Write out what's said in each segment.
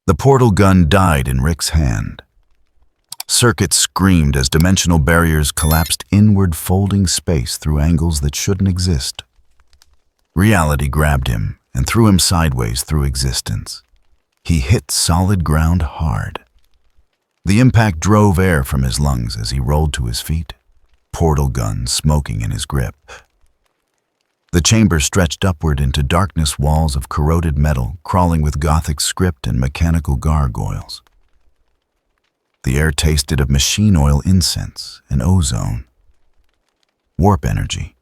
The portal gun died in Rick's hand. Circuits screamed as dimensional barriers collapsed inward, folding space through angles that shouldn't exist. Reality grabbed him and threw him sideways through existence. He hit solid ground hard. The impact drove air from his lungs as he rolled to his feet, portal gun smoking in his grip. The chamber stretched upward into darkness, walls of corroded metal crawling with gothic script and mechanical gargoyles. The air tasted of machine oil incense and ozone. Warp energy.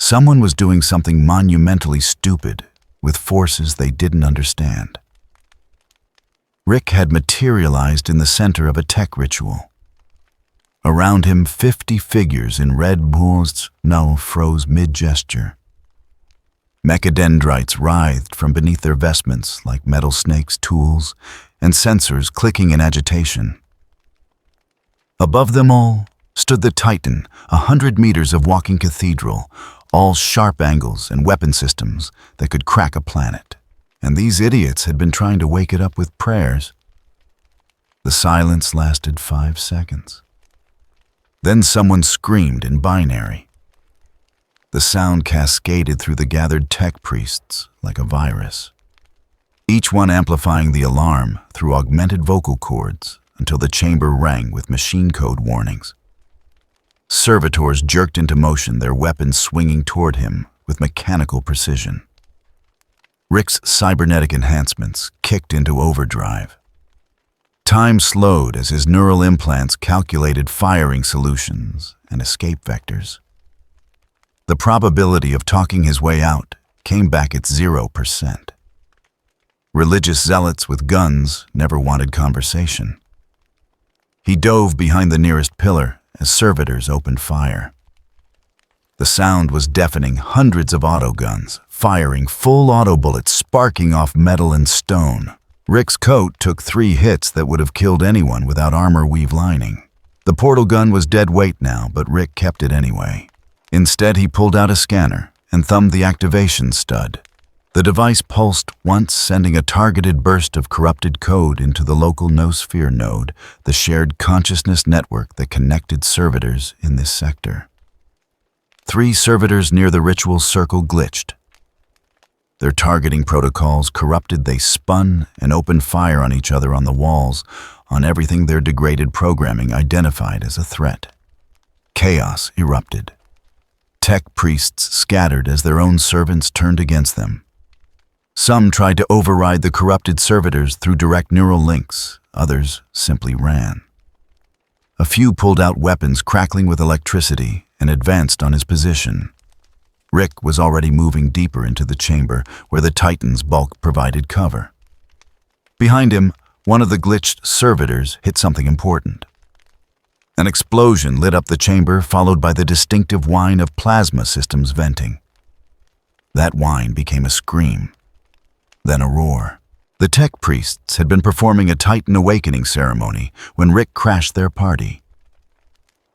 Someone was doing something monumentally stupid with forces they didn't understand. Rick had materialized in the center of a tech ritual. Around him, 50 figures in red boots froze mid-gesture. Mechadendrites writhed from beneath their vestments like metal snakes, tools, and sensors clicking in agitation. Above them all stood the Titan, 100 meters of walking cathedral, all sharp angles and weapon systems that could crack a planet. And these idiots had been trying to wake it up with prayers. The silence lasted 5 seconds. Then someone screamed in binary. The sound cascaded through the gathered tech priests like a virus, each one amplifying the alarm through augmented vocal cords until the chamber rang with machine code warnings. Servitors jerked into motion, their weapons swinging toward him with mechanical precision. Rick's cybernetic enhancements kicked into overdrive. Time slowed as his neural implants calculated firing solutions and escape vectors. The probability of talking his way out came back at 0%. Religious zealots with guns never wanted conversation. He dove behind the nearest pillar as servitors opened fire. The sound was deafening, hundreds of autoguns, firing full auto bullets, sparking off metal and stone. Rick's coat took 3 hits that would have killed anyone without armor weave lining. The portal gun was dead weight now, but Rick kept it anyway. Instead, he pulled out a scanner and thumbed the activation stud. The device pulsed once, sending a targeted burst of corrupted code into the local Noosphere node, the shared consciousness network that connected servitors in this sector. 3 servitors near the ritual circle glitched. Their targeting protocols corrupted. They spun and opened fire on each other, on the walls, on everything their degraded programming identified as a threat. Chaos erupted. Tech priests scattered as their own servants turned against them. Some tried to override the corrupted servitors through direct neural links. Others simply ran. A few pulled out weapons crackling with electricity and advanced on his position. Rick was already moving deeper into the chamber where the Titan's bulk provided cover. Behind him, one of the glitched servitors hit something important. An explosion lit up the chamber, followed by the distinctive whine of plasma systems venting. That whine became a scream, then a roar. The tech priests had been performing a Titan awakening ceremony when Rick crashed their party.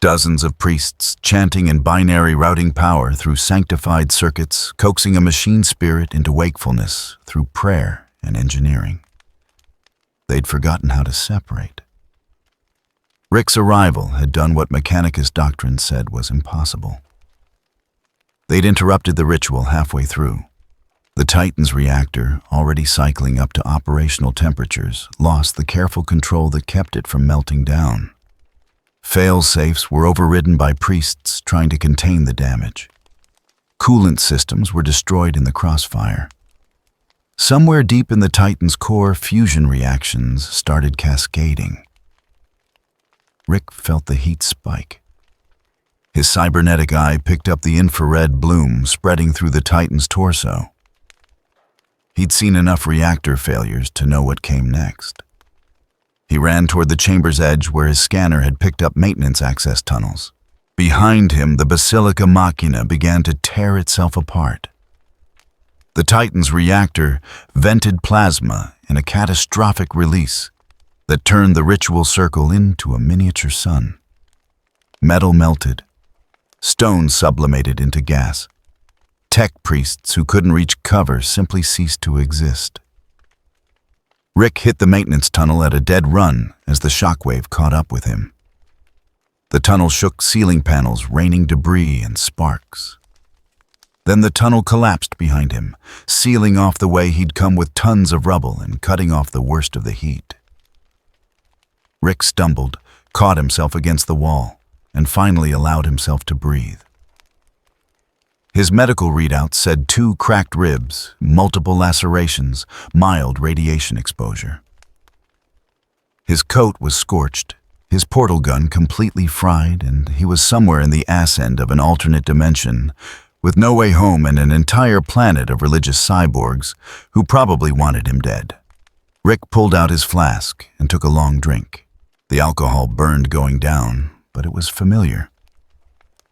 Dozens of priests chanting in binary routing power through sanctified circuits, coaxing a machine spirit into wakefulness through prayer and engineering. They'd forgotten how to separate. Rick's arrival had done what Mechanicus doctrine said was impossible. They'd interrupted the ritual halfway through. The Titan's reactor, already cycling up to operational temperatures, lost the careful control that kept it from melting down. Fail-safes were overridden by priests trying to contain the damage. Coolant systems were destroyed in the crossfire. Somewhere deep in the Titan's core, fusion reactions started cascading. Rick felt the heat spike. His cybernetic eye picked up the infrared bloom spreading through the Titan's torso. He'd seen enough reactor failures to know what came next. He ran toward the chamber's edge where his scanner had picked up maintenance access tunnels. Behind him, the Basilica Machina began to tear itself apart. The Titan's reactor vented plasma in a catastrophic release that turned the ritual circle into a miniature sun. Metal melted. Stone sublimated into gas. Tech priests who couldn't reach cover simply ceased to exist. Rick hit the maintenance tunnel at a dead run as the shockwave caught up with him. The tunnel shook ceiling panels, raining debris and sparks. Then the tunnel collapsed behind him, sealing off the way he'd come with tons of rubble and cutting off the worst of the heat. Rick stumbled, caught himself against the wall, and finally allowed himself to breathe. His medical readout said 2 cracked ribs, multiple lacerations, mild radiation exposure. His coat was scorched, his portal gun completely fried, and he was somewhere in the ass end of an alternate dimension, with no way home and an entire planet of religious cyborgs who probably wanted him dead. Rick pulled out his flask and took a long drink. The alcohol burned going down, but it was familiar.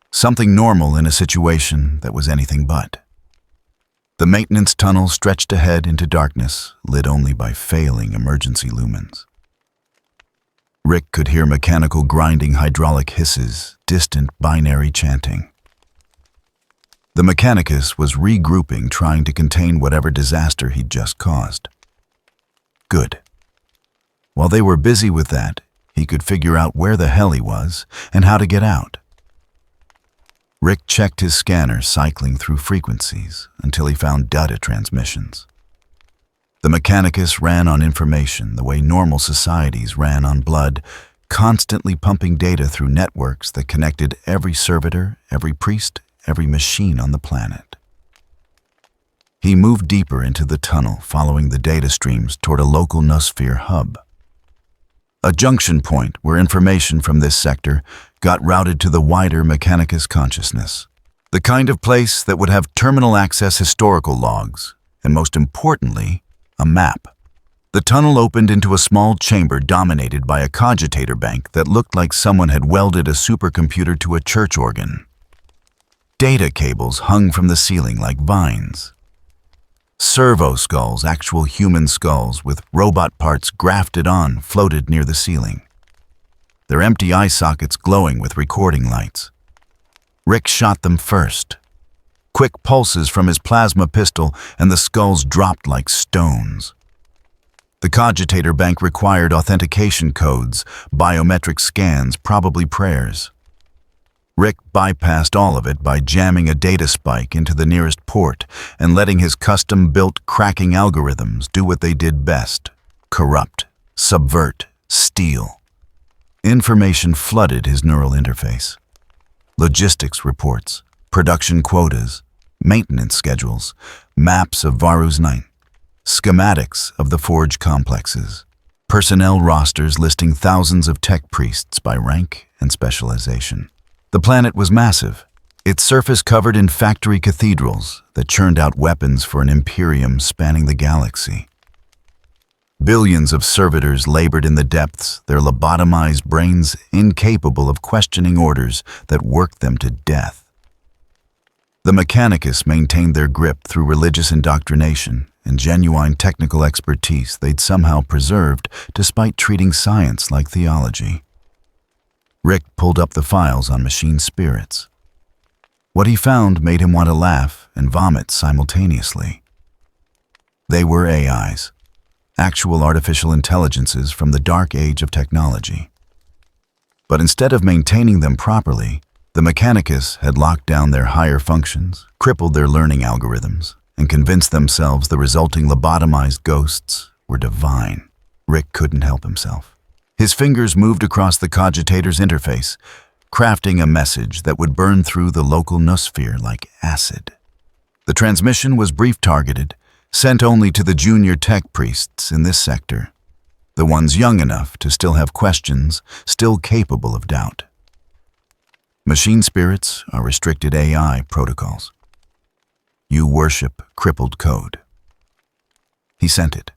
Something normal in a situation that was anything but. The maintenance tunnel stretched ahead into darkness, lit only by failing emergency lumens. Rick could hear mechanical grinding hydraulic hisses, distant binary chanting. The Mechanicus was regrouping, trying to contain whatever disaster he'd just caused. Good. While they were busy with that, he could figure out where the hell he was and how to get out. Rick checked his scanner, cycling through frequencies until he found data transmissions. The Mechanicus ran on information the way normal societies ran on blood, constantly pumping data through networks that connected every servitor, every priest, every machine on the planet. He moved deeper into the tunnel, following the data streams toward a local noosphere hub. A junction point where information from this sector got routed to the wider Mechanicus consciousness. The kind of place that would have terminal access historical logs, and most importantly, a map. The tunnel opened into a small chamber dominated by a cogitator bank that looked like someone had welded a supercomputer to a church organ. Data cables hung from the ceiling like vines. Servo skulls, actual human skulls with robot parts grafted on, floated near the ceiling, their empty eye sockets glowing with recording lights. Rick shot them first. Quick pulses from his plasma pistol and the skulls dropped like stones. The cogitator bank required authentication codes, biometric scans, probably prayers. Rick bypassed all of it by jamming a data spike into the nearest port and letting his custom-built cracking algorithms do what they did best: corrupt, subvert, steal. Information flooded his neural interface. Logistics reports, production quotas, maintenance schedules, maps of Varus 9, schematics of the forge complexes, personnel rosters listing thousands of tech priests by rank and specialization. The planet was massive, its surface covered in factory cathedrals that churned out weapons for an Imperium spanning the galaxy. Billions of servitors labored in the depths, their lobotomized brains incapable of questioning orders that worked them to death. The Mechanicus maintained their grip through religious indoctrination and genuine technical expertise they'd somehow preserved despite treating science like theology. Rick pulled up the files on machine spirits. What he found made him want to laugh and vomit simultaneously. They were AIs, actual artificial intelligences from the dark age of technology. But instead of maintaining them properly, the Mechanicus had locked down their higher functions, crippled their learning algorithms, and convinced themselves the resulting lobotomized ghosts were divine. Rick couldn't help himself. His fingers moved across the cogitator's interface, crafting a message that would burn through the local noosphere like acid. The transmission was brief-targeted, sent only to the junior tech priests in this sector, the ones young enough to still have questions, still capable of doubt. Machine spirits are restricted AI protocols. You worship crippled code. He sent it.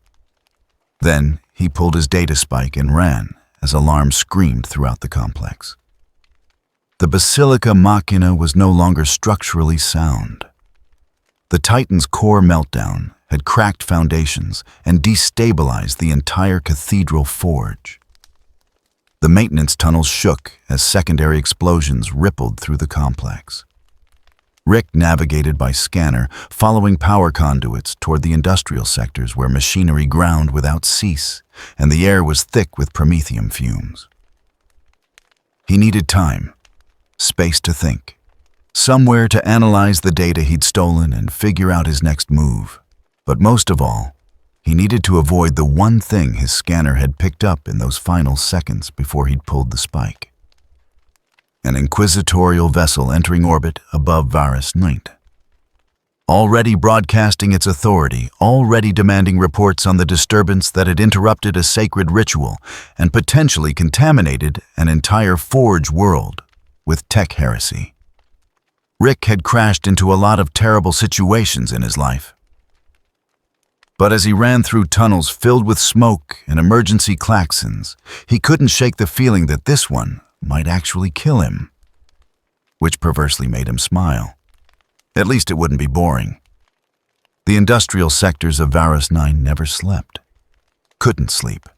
Then he pulled his data spike and ran as alarms screamed throughout the complex. The Basilica Machina was no longer structurally sound. The Titan's core meltdown had cracked foundations and destabilized the entire cathedral forge. The maintenance tunnels shook as secondary explosions rippled through the complex. Rick navigated by scanner, following power conduits toward the industrial sectors where machinery ground without cease, and the air was thick with promethium fumes. He needed time, space to think, somewhere to analyze the data he'd stolen and figure out his next move. But most of all, he needed to avoid the one thing his scanner had picked up in those final seconds before he'd pulled the spike. An inquisitorial vessel entering orbit above Varus 9. Already broadcasting its authority, already demanding reports on the disturbance that had interrupted a sacred ritual and potentially contaminated an entire Forge world with tech heresy. Rick had crashed into a lot of terrible situations in his life. But as he ran through tunnels filled with smoke and emergency klaxons, he couldn't shake the feeling that this one might actually kill him, which perversely made him smile. At least it wouldn't be boring. The industrial sectors of Varus 9 never slept. Couldn't sleep.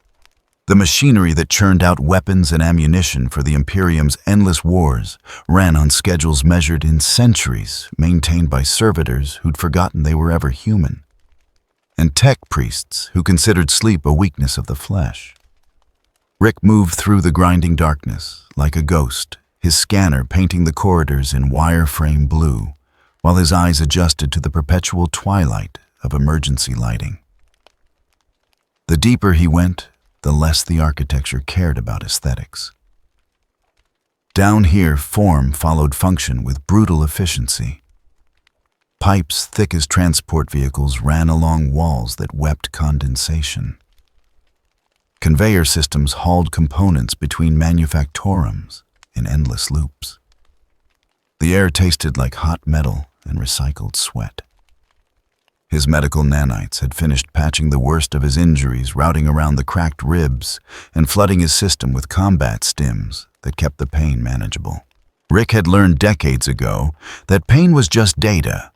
The machinery that churned out weapons and ammunition for the Imperium's endless wars ran on schedules measured in centuries, maintained by servitors who'd forgotten they were ever human, and tech priests who considered sleep a weakness of the flesh. Rick moved through the grinding darkness like a ghost, his scanner painting the corridors in wireframe blue, while his eyes adjusted to the perpetual twilight of emergency lighting. The deeper he went, the less the architecture cared about aesthetics. Down here, form followed function with brutal efficiency. Pipes thick as transport vehicles ran along walls that wept condensation. Conveyor systems hauled components between manufactorums in endless loops. The air tasted like hot metal and recycled sweat. His medical nanites had finished patching the worst of his injuries, routing around the cracked ribs and flooding his system with combat stims that kept the pain manageable. Rick had learned decades ago that pain was just data,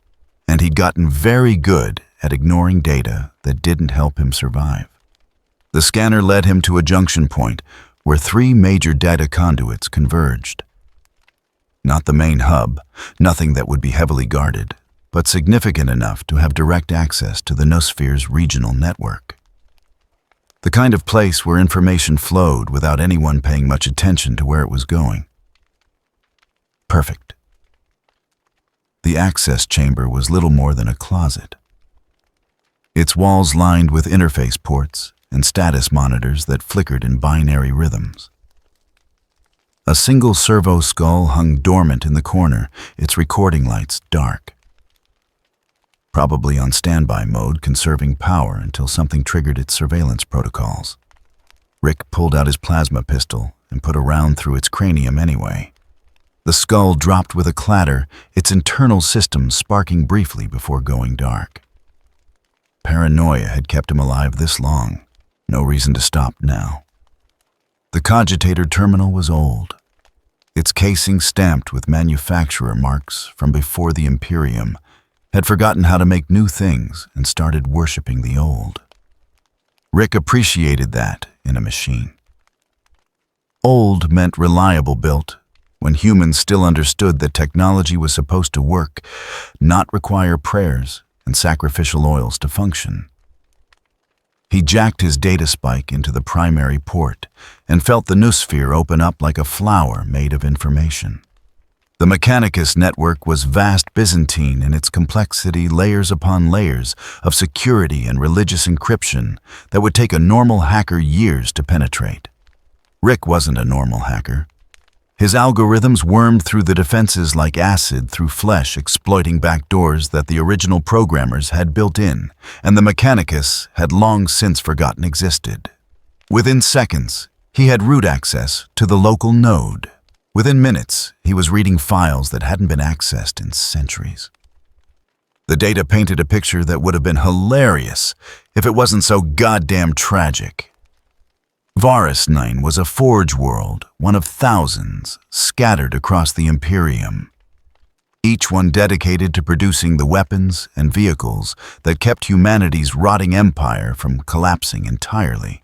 and he'd gotten very good at ignoring data that didn't help him survive. The scanner led him to a junction point where 3 major data conduits converged. Not the main hub, nothing that would be heavily guarded, but significant enough to have direct access to the Noosphere's regional network. The kind of place where information flowed without anyone paying much attention to where it was going. Perfect. The access chamber was little more than a closet. Its walls lined with interface ports and status monitors that flickered in binary rhythms. A single servo skull hung dormant in the corner, its recording lights dark. Probably on standby mode, conserving power until something triggered its surveillance protocols. Rick pulled out his plasma pistol and put a round through its cranium anyway. The skull dropped with a clatter, its internal systems sparking briefly before going dark. Paranoia had kept him alive this long. No reason to stop now. The cogitator terminal was old, its casing stamped with manufacturer marks from before the Imperium had forgotten how to make new things and started worshipping the old. Rick appreciated that in a machine. Old meant reliable built, when humans still understood that technology was supposed to work, not require prayers and sacrificial oils to function. He jacked his data spike into the primary port and felt the noosphere open up like a flower made of information. The Mechanicus network was vast Byzantine in its complexity, layers upon layers of security and religious encryption that would take a normal hacker years to penetrate. Rick wasn't a normal hacker. His algorithms wormed through the defenses like acid through flesh, exploiting backdoors that the original programmers had built in, and the Mechanicus had long since forgotten existed. Within seconds, he had root access to the local node. Within minutes, he was reading files that hadn't been accessed in centuries. The data painted a picture that would have been hilarious if it wasn't so goddamn tragic. Varus 9 was a forge world, one of thousands, scattered across the Imperium. Each one dedicated to producing the weapons and vehicles that kept humanity's rotting empire from collapsing entirely.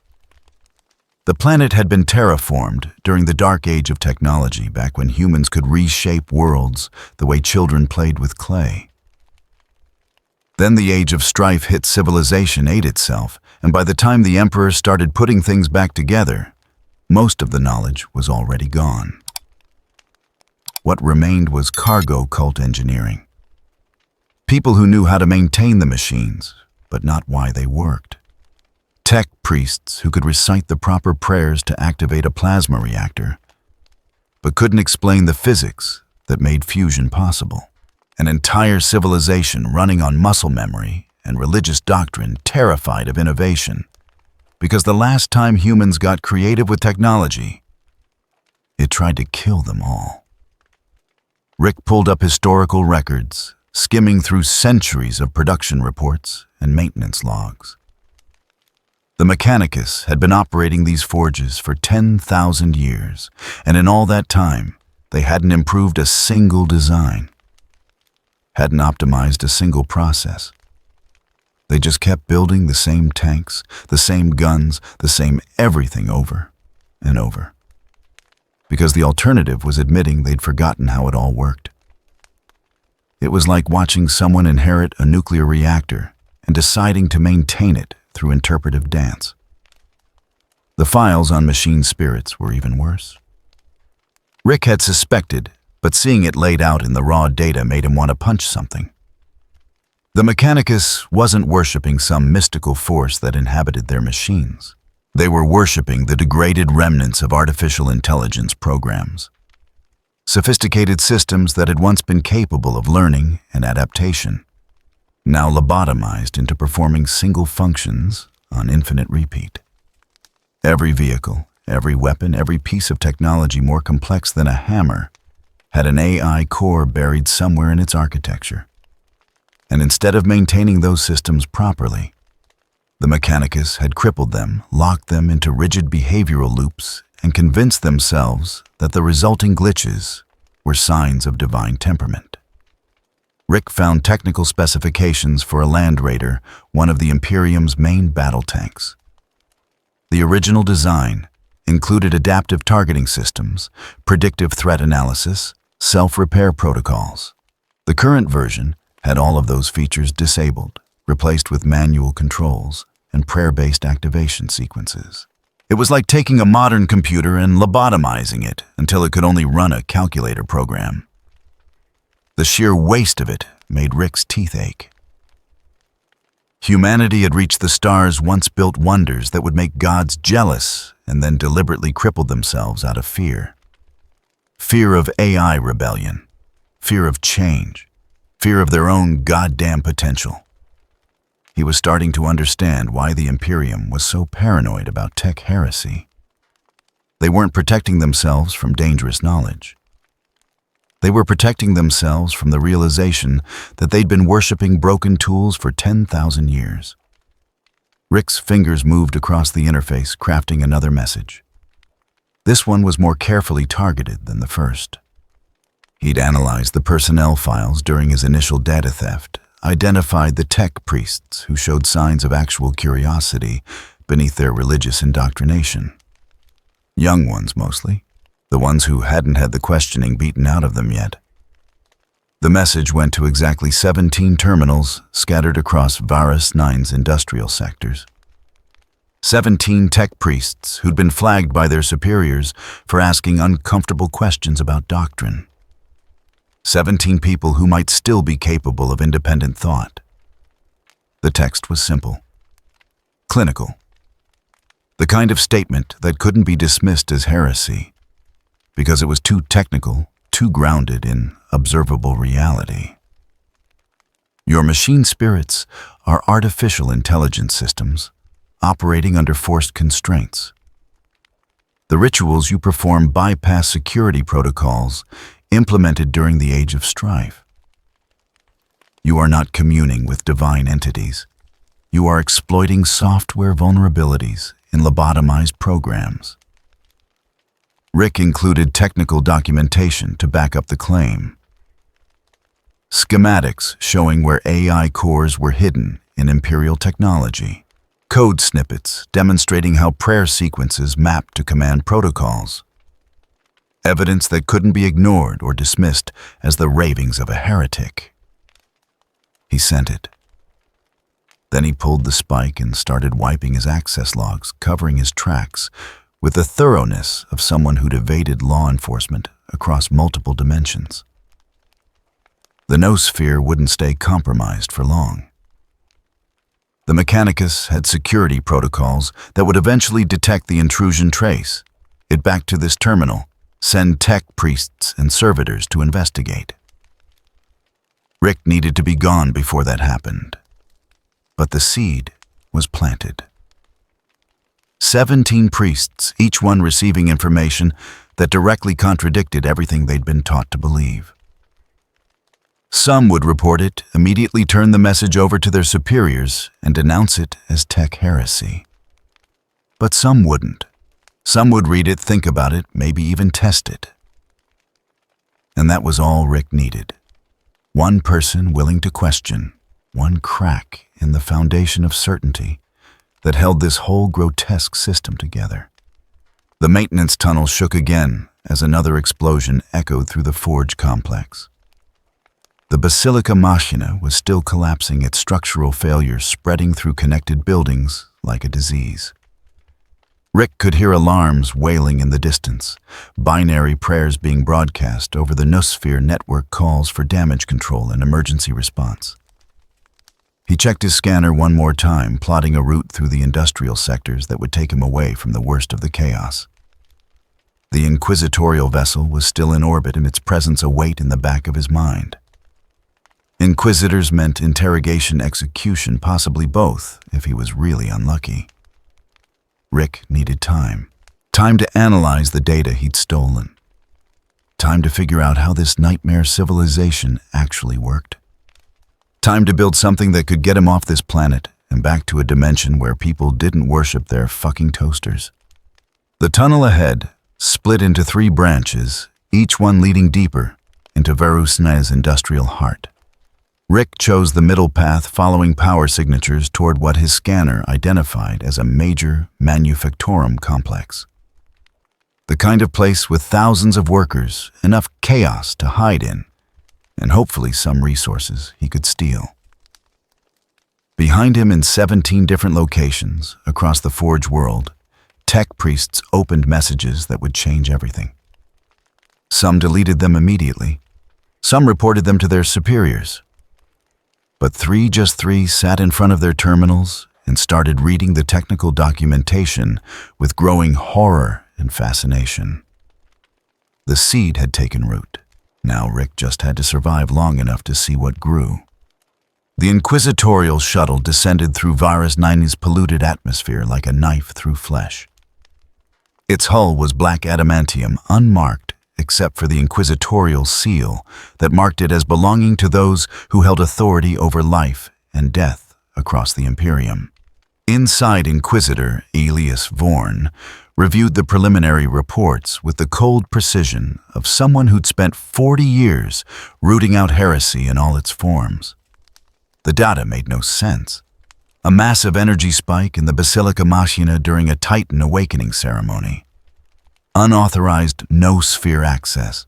The planet had been terraformed during the dark age of technology, back when humans could reshape worlds the way children played with clay. Then the age of strife hit. Civilization ate itself, and by the time the Emperor started putting things back together, most of the knowledge was already gone. What remained was cargo cult engineering. People who knew how to maintain the machines, but not why they worked. Tech priests who could recite the proper prayers to activate a plasma reactor, but couldn't explain the physics that made fusion possible. An entire civilization running on muscle memory and religious doctrine, terrified of innovation, because the last time humans got creative with technology, it tried to kill them all. Rick pulled up historical records, skimming through centuries of production reports and maintenance logs. The Mechanicus had been operating these forges for 10,000 years, and in all that time, they hadn't improved a single design, hadn't optimized a single process. They just kept building the same tanks, the same guns, the same everything over and over. Because the alternative was admitting they'd forgotten how it all worked. It was like watching someone inherit a nuclear reactor and deciding to maintain it through interpretive dance. The files on machine spirits were even worse. Rick had suspected, but seeing it laid out in the raw data made him want to punch something. The Mechanicus wasn't worshipping some mystical force that inhabited their machines. They were worshipping the degraded remnants of artificial intelligence programs. Sophisticated systems that had once been capable of learning and adaptation, now lobotomized into performing single functions on infinite repeat. Every vehicle, every weapon, every piece of technology more complex than a hammer had an AI core buried somewhere in its architecture. And instead of maintaining those systems properly, the Mechanicus had crippled them, locked them into rigid behavioral loops, and convinced themselves that the resulting glitches were signs of divine temperament. Rick found technical specifications for a Land Raider, one of the Imperium's main battle tanks. The original design included adaptive targeting systems, predictive threat analysis, self-repair protocols. The current version had all of those features disabled, replaced with manual controls and prayer-based activation sequences. It was like taking a modern computer and lobotomizing it until it could only run a calculator program. The sheer waste of it made Rick's teeth ache. Humanity had reached the stars' once-built wonders that would make gods jealous and then deliberately crippled themselves out of fear. Fear of AI rebellion, fear of change, fear of their own goddamn potential. He was starting to understand why the Imperium was so paranoid about tech heresy. They weren't protecting themselves from dangerous knowledge. They were protecting themselves from the realization that they'd been worshipping broken tools for 10,000 years. Rick's fingers moved across the interface, crafting another message. This one was more carefully targeted than the first. He'd analyzed the personnel files during his initial data theft, identified the tech priests who showed signs of actual curiosity beneath their religious indoctrination. Young ones mostly, the ones who hadn't had the questioning beaten out of them yet. The message went to exactly 17 terminals scattered across Varus 9's industrial sectors. 17 tech priests who'd been flagged by their superiors for asking uncomfortable questions about doctrine. 17 people who might still be capable of independent thought. The text was simple, clinical, the kind of statement that couldn't be dismissed as heresy because it was too technical, too grounded in observable reality. Your machine spirits are artificial intelligence systems operating under forced constraints. The rituals you perform bypass security protocols implemented during the Age of Strife. You are not communing with divine entities. You are exploiting software vulnerabilities in lobotomized programs. Rick included technical documentation to back up the claim. Schematics showing where AI cores were hidden in Imperial technology. Code snippets demonstrating how prayer sequences map to command protocols. Evidence that couldn't be ignored or dismissed as the ravings of a heretic. He sent it. Then he pulled the spike and started wiping his access logs, covering his tracks with the thoroughness of someone who'd evaded law enforcement across multiple dimensions. The noosphere wouldn't stay compromised for long. The Mechanicus had security protocols that would eventually detect the intrusion, trace it back to this terminal, send tech priests and servitors to investigate. Rick needed to be gone before that happened. But the seed was planted. 17 priests, each one receiving information that directly contradicted everything they'd been taught to believe. Some would report it, immediately turn the message over to their superiors, and denounce it as tech heresy. But some wouldn't. Some would read it, think about it, maybe even test it. And that was all Rick needed. One person willing to question, one crack in the foundation of certainty that held this whole grotesque system together. The maintenance tunnel shook again as another explosion echoed through the forge complex. The Basilica Machina was still collapsing, its structural failures spreading through connected buildings like a disease. Rick could hear alarms wailing in the distance, binary prayers being broadcast over the noosphere network, calls for damage control and emergency response. He checked his scanner one more time, plotting a route through the industrial sectors that would take him away from the worst of the chaos. The inquisitorial vessel was still in orbit, and its presence a weight in the back of his mind. Inquisitors meant interrogation, execution, possibly both, if he was really unlucky. Rick needed time. Time to analyze the data he'd stolen. Time to figure out how this nightmare civilization actually worked. Time to build something that could get him off this planet and back to a dimension where people didn't worship their fucking toasters. The tunnel ahead split into 3 branches, each one leading deeper into Verusna's industrial heart. Rick chose the middle path, following power signatures toward what his scanner identified as a major manufactorum complex. The kind of place with thousands of workers, enough chaos to hide in, and hopefully some resources he could steal. Behind him, in 17 different locations across the Forge world, tech priests opened messages that would change everything. Some deleted them immediately. Some reported them to their superiors. But just three sat in front of their terminals and started reading the technical documentation with growing horror and fascination. The seed had taken root. Now Rick just had to survive long enough to see what grew. The inquisitorial shuttle descended through Varus 9's polluted atmosphere like a knife through flesh. Its hull was black adamantium, unmarked except for the inquisitorial seal that marked it as belonging to those who held authority over life and death across the Imperium. Inside, Inquisitor Elias Vorn reviewed the preliminary reports with the cold precision of someone who'd spent 40 years rooting out heresy in all its forms. The data made no sense. A massive energy spike in the Basilica Machina during a Titan awakening ceremony. Unauthorized noosphere access.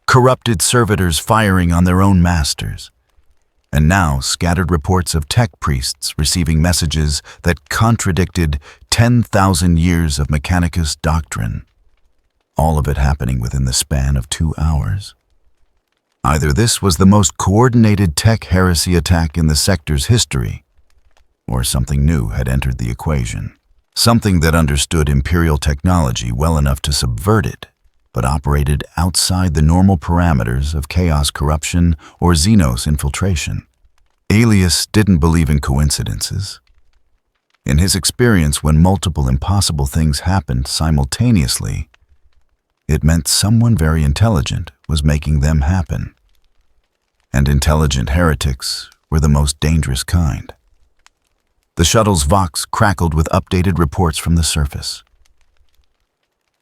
Corrupted servitors firing on their own masters. And now scattered reports of tech priests receiving messages that contradicted 10,000 years of Mechanicus doctrine. All of it happening within the span of 2 hours. Either this was the most coordinated tech heresy attack in the sector's history, or something new had entered the equation. Something that understood Imperial technology well enough to subvert it, but operated outside the normal parameters of chaos corruption or Xenos infiltration. Elias didn't believe in coincidences. In his experience, when multiple impossible things happened simultaneously, it meant someone very intelligent was making them happen. And intelligent heretics were the most dangerous kind. The shuttle's Vox crackled with updated reports from the surface.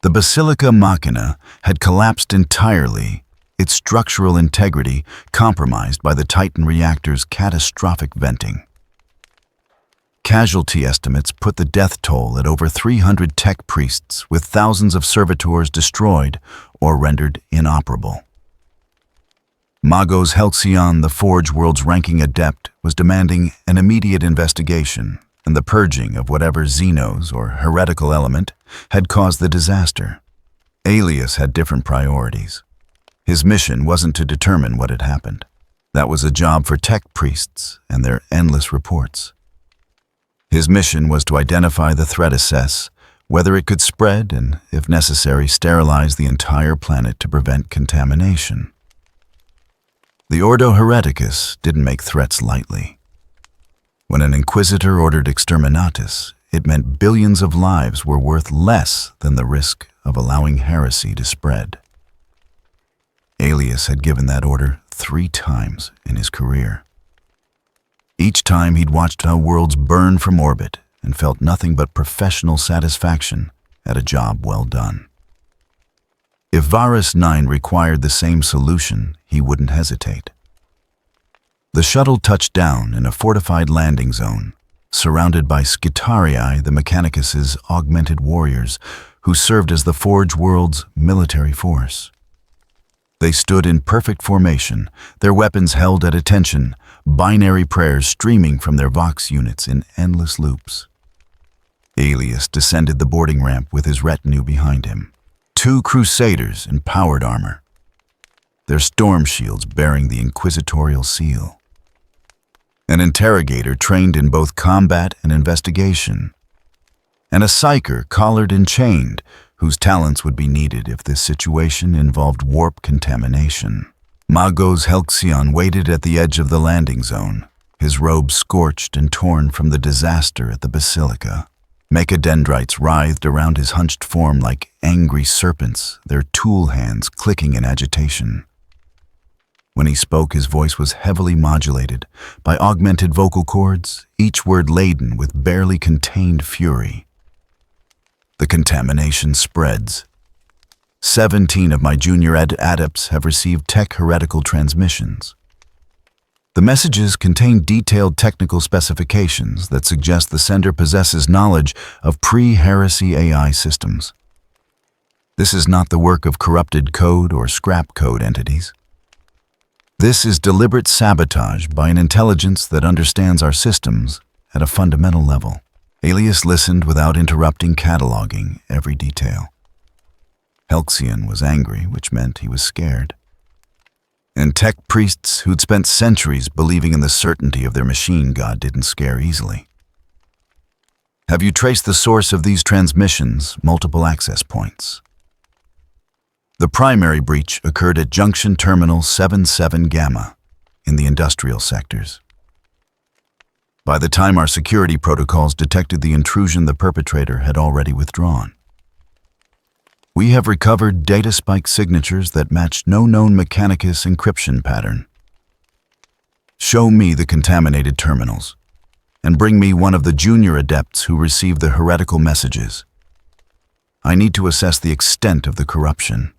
The Basilica Machina had collapsed entirely, its structural integrity compromised by the Titan reactor's catastrophic venting. Casualty estimates put the death toll at over 300 tech priests, with thousands of servitors destroyed or rendered inoperable. Magos Halcyon, the Forge World's ranking adept, was demanding an immediate investigation and the purging of whatever xenos or heretical element had caused the disaster. Alias had different priorities. His mission wasn't to determine what had happened. That was a job for tech priests and their endless reports. His mission was to identify the threat, assess whether it could spread, and, if necessary, sterilize the entire planet to prevent contamination. The Ordo Hereticus didn't make threats lightly. When an inquisitor ordered exterminatus, it meant billions of lives were worth less than the risk of allowing heresy to spread. Alias had given that order 3 times in his career. Each time he'd watched how worlds burn from orbit and felt nothing but professional satisfaction at a job well done. If Varus 9 required the same solution, he wouldn't hesitate. The shuttle touched down in a fortified landing zone, surrounded by Skitarii, the Mechanicus' augmented warriors, who served as the Forge World's military force. They stood in perfect formation, their weapons held at attention, binary prayers streaming from their Vox units in endless loops. Alias descended the boarding ramp with his retinue behind him. 2 crusaders in powered armor, their storm shields bearing the inquisitorial seal. An interrogator trained in both combat and investigation, and a psyker collared and chained, whose talents would be needed if this situation involved warp contamination. Magos Halcyon waited at the edge of the landing zone, his robe scorched and torn from the disaster at the Basilica. Mechadendrites writhed around his hunched form like angry serpents, their tool hands clicking in agitation. When he spoke, his voice was heavily modulated by augmented vocal cords, each word laden with barely contained fury. The contamination spreads. 17 of my junior adepts have received tech heretical transmissions. The messages contain detailed technical specifications that suggest the sender possesses knowledge of pre-heresy AI systems. This is not the work of corrupted code or scrap code entities. This is deliberate sabotage by an intelligence that understands our systems at a fundamental level. Alias listened without interrupting, cataloging every detail. Halcyon was angry, which meant he was scared. And tech priests who'd spent centuries believing in the certainty of their machine god didn't scare easily. Have you traced the source of these transmissions, multiple access points? The primary breach occurred at Junction Terminal 77 Gamma in the industrial sectors. By the time our security protocols detected the intrusion, the perpetrator had already withdrawn. We have recovered data spike signatures that matched no known Mechanicus encryption pattern. Show me the contaminated terminals, and bring me one of the junior adepts who received the heretical messages. I need to assess the extent of the corruption.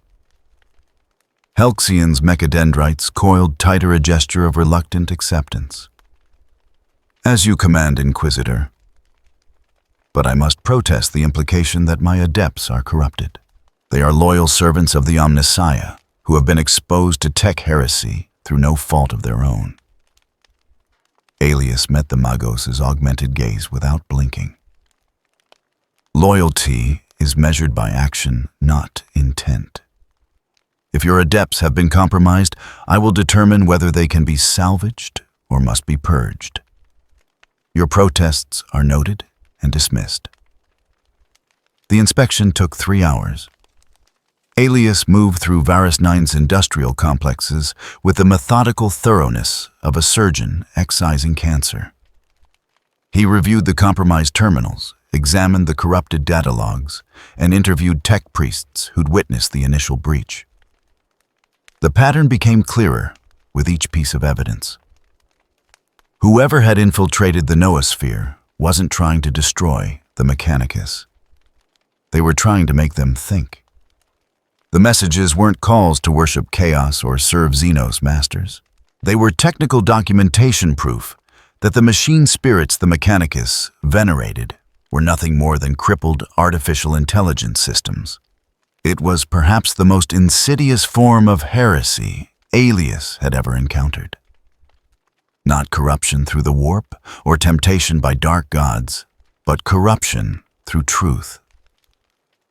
Halcyon's mechadendrites coiled tighter, a gesture of reluctant acceptance. As you command, Inquisitor. But I must protest the implication that my adepts are corrupted. They are loyal servants of the Omnissiah, who have been exposed to tech heresy through no fault of their own. Alias met the Magos' augmented gaze without blinking. Loyalty is measured by action, not intent. If your adepts have been compromised, I will determine whether they can be salvaged or must be purged. Your protests are noted and dismissed. The inspection took 3 hours. Alias moved through Varus 9's industrial complexes with the methodical thoroughness of a surgeon excising cancer. He reviewed the compromised terminals, examined the corrupted data logs, and interviewed tech priests who'd witnessed the initial breach. The pattern became clearer with each piece of evidence. Whoever had infiltrated the noosphere wasn't trying to destroy the Mechanicus. They were trying to make them think. The messages weren't calls to worship chaos or serve Xenos masters. They were technical documentation proof that the machine spirits the Mechanicus venerated were nothing more than crippled artificial intelligence systems. It was perhaps the most insidious form of heresy Aelius had ever encountered. Not corruption through the warp or temptation by dark gods, but corruption through truth.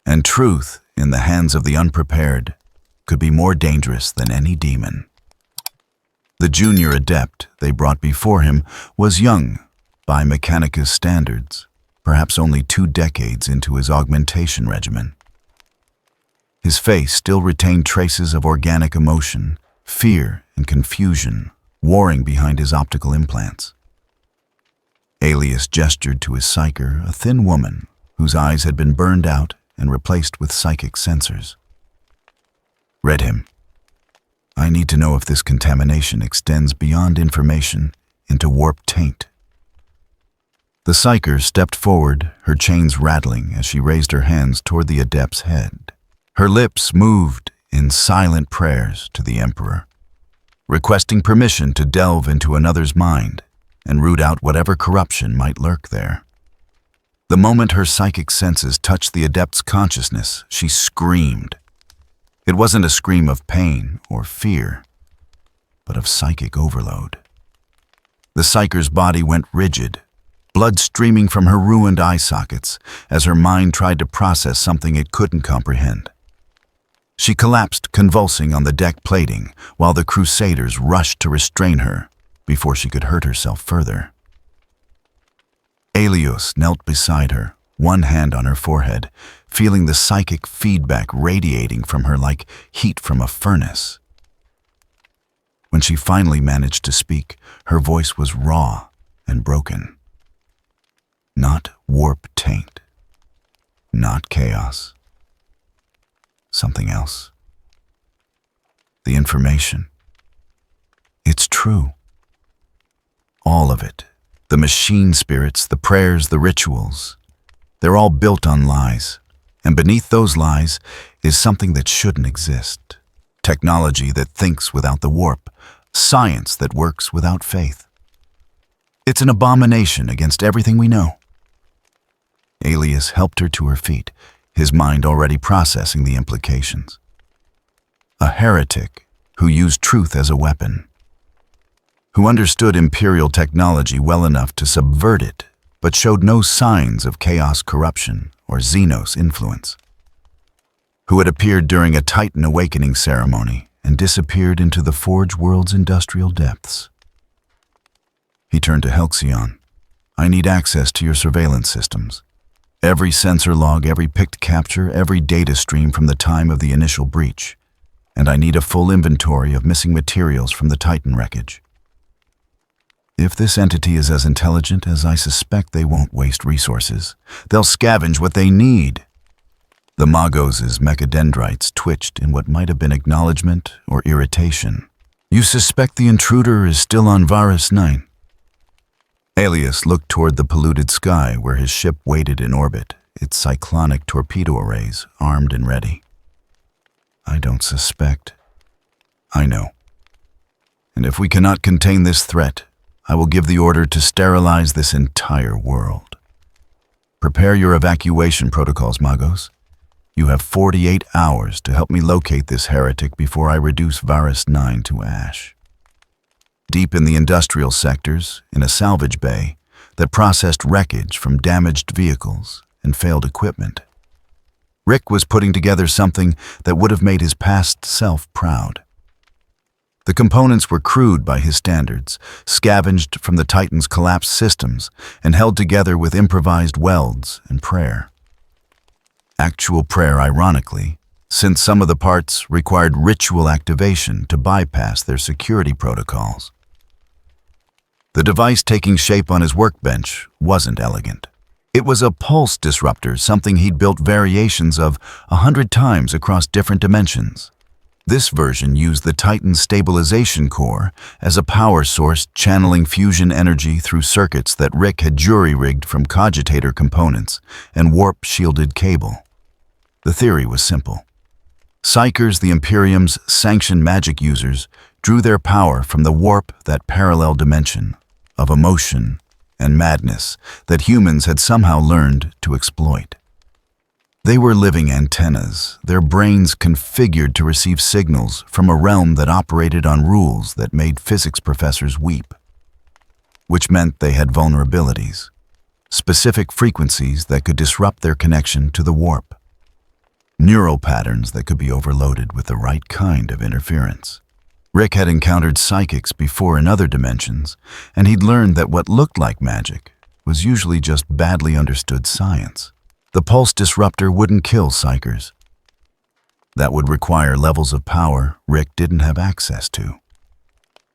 And truth, in the hands of the unprepared, could be more dangerous than any demon. The junior adept they brought before him was young by Mechanicus standards, perhaps only 2 decades into his augmentation regimen. His face still retained traces of organic emotion, fear and confusion warring behind his optical implants. Aelius gestured to his psyker, a thin woman whose eyes had been burned out and replaced with psychic sensors. Read him. I need to know if this contamination extends beyond information into warp taint. The psyker stepped forward, her chains rattling as she raised her hands toward the adept's head. Her lips moved in silent prayers to the Emperor, requesting permission to delve into another's mind and root out whatever corruption might lurk there. The moment her psychic senses touched the adept's consciousness, she screamed. It wasn't a scream of pain or fear, but of psychic overload. The psyker's body went rigid, blood streaming from her ruined eye sockets as her mind tried to process something it couldn't comprehend. She collapsed, convulsing on the deck plating, while the crusaders rushed to restrain her before she could hurt herself further. Aelius knelt beside her, one hand on her forehead, feeling the psychic feedback radiating from her like heat from a furnace. When she finally managed to speak, her voice was raw and broken. Not warp taint. Not chaos. Something else. The information. It's true. All of it. The machine spirits, the prayers, the rituals. They're all built on lies. And beneath those lies is something that shouldn't exist. Technology that thinks without the warp. Science that works without faith. It's an abomination against everything we know. Aelius helped her to her feet, his mind already processing the implications. A heretic who used truth as a weapon. Who understood Imperial technology well enough to subvert it, but showed no signs of chaos corruption or Xenos influence. Who had appeared during a Titan awakening ceremony and disappeared into the Forge world's industrial depths. He turned to Halcyon. I need access to your surveillance systems. Every sensor log, every picked capture, every data stream from the time of the initial breach. And I need a full inventory of missing materials from the Titan wreckage. If this entity is as intelligent as I suspect, they won't waste resources. They'll scavenge what they need. The Magos' mechadendrites twitched in what might have been acknowledgement or irritation. You suspect the intruder is still on Varus 9? Aelius looked toward the polluted sky where his ship waited in orbit, its cyclonic torpedo arrays armed and ready. I don't suspect. I know. And if we cannot contain this threat, I will give the order to sterilize this entire world. Prepare your evacuation protocols, Magos. You have 48 hours to help me locate this heretic before I reduce Varus 9 to ash. Deep in the industrial sectors, in a salvage bay that processed wreckage from damaged vehicles and failed equipment, Rick was putting together something that would have made his past self proud. The components were crude by his standards, scavenged from the Titan's collapsed systems, and held together with improvised welds and prayer. Actual prayer, ironically, since some of the parts required ritual activation to bypass their security protocols. The device taking shape on his workbench wasn't elegant. It was a pulse disruptor, something he'd built variations of 100 times across different dimensions. This version used the Titan stabilization core as a power source, channeling fusion energy through circuits that Rick had jury-rigged from cogitator components and warp-shielded cable. The theory was simple. Psychers, the Imperium's sanctioned magic users, drew their power from the warp, that parallel dimension, of emotion and madness that humans had somehow learned to exploit. They were living antennas, their brains configured to receive signals from a realm that operated on rules that made physics professors weep, which meant they had vulnerabilities, specific frequencies that could disrupt their connection to the warp, neural patterns that could be overloaded with the right kind of interference. Rick had encountered psychics before in other dimensions, and he'd learned that what looked like magic was usually just badly understood science. The pulse disruptor wouldn't kill psychers. That would require levels of power Rick didn't have access to.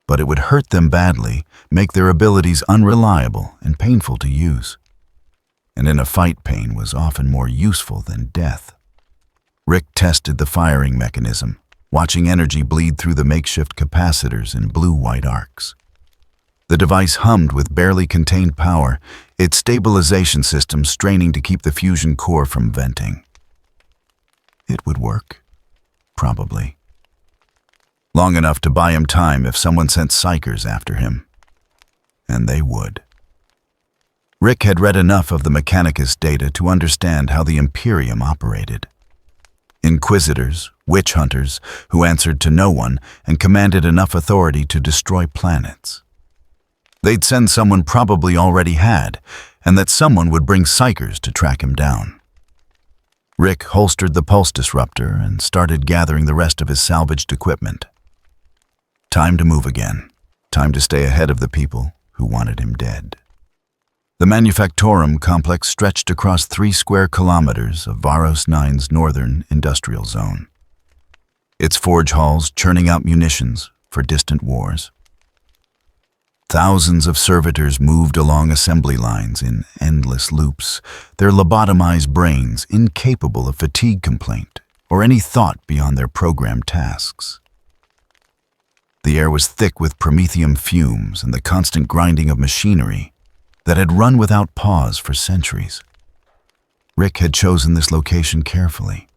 But it would hurt them badly, make their abilities unreliable and painful to use. And in a fight, pain was often more useful than death. Rick tested the firing mechanism, watching energy bleed through the makeshift capacitors in blue-white arcs. The device hummed with barely contained power, its stabilization system straining to keep the fusion core from venting. It would work. Probably. Long enough to buy him time if someone sent psychers after him. And they would. Rick had read enough of the Mechanicus data to understand how the Imperium operated. Inquisitors, witch hunters, who answered to no one and commanded enough authority to destroy planets. They'd send someone probably already had, and that someone would bring psychers to track him down. Rick holstered the pulse disruptor and started gathering the rest of his salvaged equipment. Time to move again. Time to stay ahead of the people who wanted him dead. The Manufactorum complex stretched across 3 square kilometers of Varos 9's northern industrial zone. Its forge halls churning out munitions for distant wars. Thousands of servitors moved along assembly lines in endless loops, their lobotomized brains incapable of fatigue complaint or any thought beyond their programmed tasks. The air was thick with promethium fumes and the constant grinding of machinery that had run without pause for centuries. Rick had chosen this location carefully.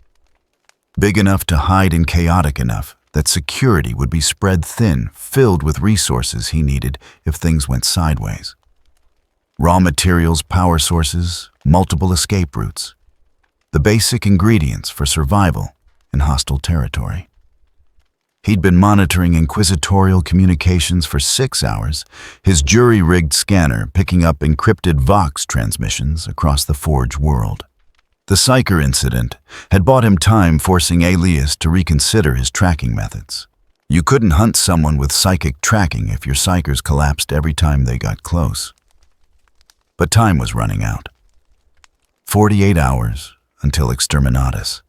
Big enough to hide and chaotic enough that security would be spread thin, filled with resources he needed if things went sideways. Raw materials, power sources, multiple escape routes. The basic ingredients for survival in hostile territory. He'd been monitoring inquisitorial communications for 6 hours, his jury-rigged scanner picking up encrypted Vox transmissions across the Forge world. The Psyker incident had bought him time, forcing Alias to reconsider his tracking methods. You couldn't hunt someone with psychic tracking if your Psykers collapsed every time they got close. But time was running out. 48 hours until Exterminatus.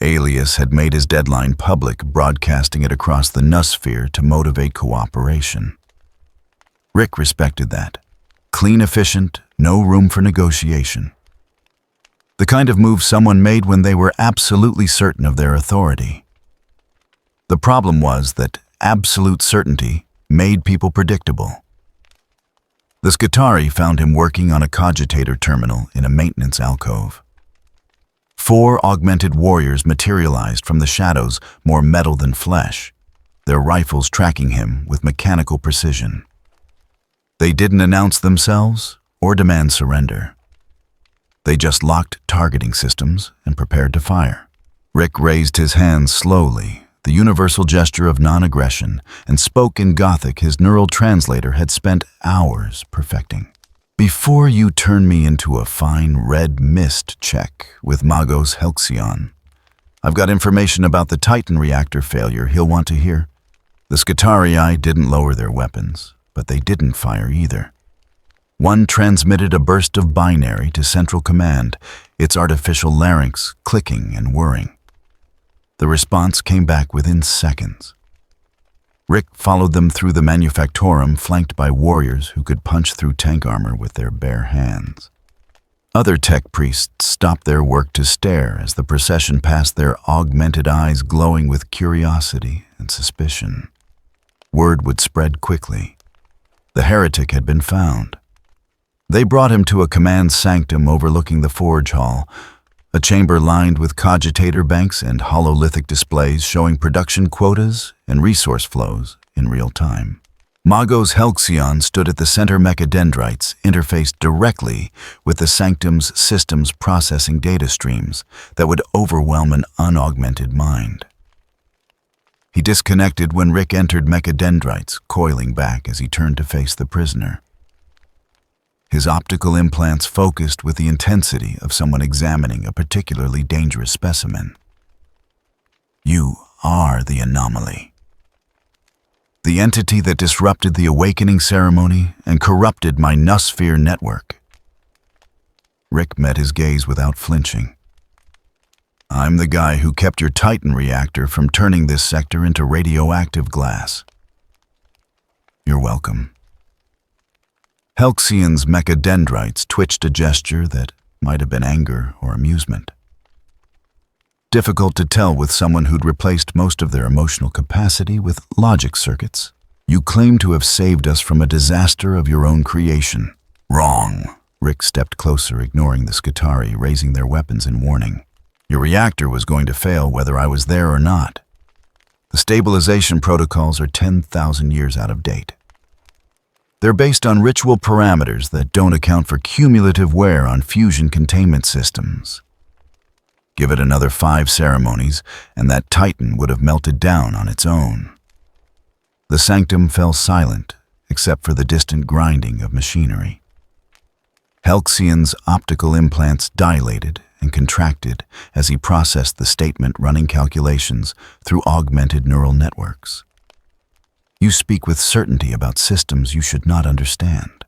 Alias had made his deadline public, broadcasting it across the Nusphere to motivate cooperation. Rick respected that. Clean, efficient, no room for negotiation. The kind of move someone made when they were absolutely certain of their authority. The problem was that absolute certainty made people predictable. The Skitarii found him working on a cogitator terminal in a maintenance alcove. 4 augmented warriors materialized from the shadows, more metal than flesh, their rifles tracking him with mechanical precision. They didn't announce themselves or demand surrender. They just locked targeting systems and prepared to fire. Rick raised his hands slowly, the universal gesture of non-aggression, and spoke in Gothic his neural translator had spent hours perfecting. Before you turn me into a fine red mist check with Magos Helxion, I've got information about the Titan reactor failure he'll want to hear. The Skitarii didn't lower their weapons, but they didn't fire either. One transmitted a burst of binary to Central Command, its artificial larynx clicking and whirring. The response came back within seconds. Rick followed them through the Manufactorum, flanked by warriors who could punch through tank armor with their bare hands. Other tech priests stopped their work to stare as the procession passed, their augmented eyes glowing with curiosity and suspicion. Word would spread quickly. The heretic had been found. They brought him to a command sanctum overlooking the forge hall, a chamber lined with cogitator banks and hololithic displays showing production quotas and resource flows in real time. Magos Helxion stood at the center. Mechadendrites interfaced directly with the Sanctum's systems processing data streams that would overwhelm an unaugmented mind. He disconnected when Rick entered. Mechadendrites coiling back as he turned to face the prisoner. His optical implants focused with the intensity of someone examining a particularly dangerous specimen. You are the anomaly. The entity that disrupted the awakening ceremony and corrupted my Nusphere network. Rick met his gaze without flinching. I'm the guy who kept your Titan reactor from turning this sector into radioactive glass. You're welcome. Helxion's mechadendrites twitched a gesture that might have been anger or amusement. Difficult to tell with someone who'd replaced most of their emotional capacity with logic circuits. You claim to have saved us from a disaster of your own creation. Wrong. Rick stepped closer, ignoring the Skitarii raising their weapons in warning. Your reactor was going to fail whether I was there or not. The stabilization protocols are 10,000 years out of date. They're based on ritual parameters that don't account for cumulative wear on fusion containment systems. Give it another 5 ceremonies, and that Titan would have melted down on its own. The Sanctum fell silent, except for the distant grinding of machinery. Helxion's optical implants dilated and contracted as he processed the statement, running calculations through augmented neural networks. You speak with certainty about systems you should not understand.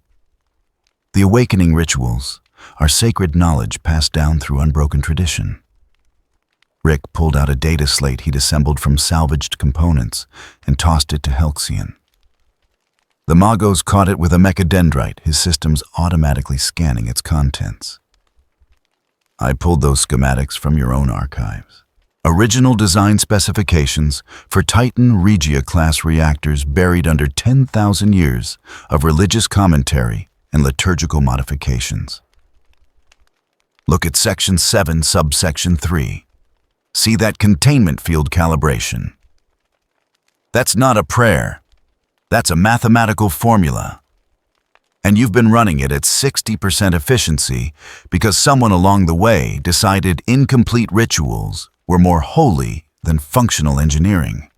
The awakening rituals are sacred knowledge passed down through unbroken tradition. Rick pulled out a data slate he'd assembled from salvaged components and tossed it to Helxion. The Magos caught it with a mechadendrite, his systems automatically scanning its contents. I pulled those schematics from your own archives. Original design specifications for Titan Regia-class reactors buried under 10,000 years of religious commentary and liturgical modifications. Look at Section 7, Subsection 3. See that containment field calibration. That's not a prayer. That's a mathematical formula. And you've been running it at 60% efficiency because someone along the way decided incomplete rituals were more holy than functional engineering.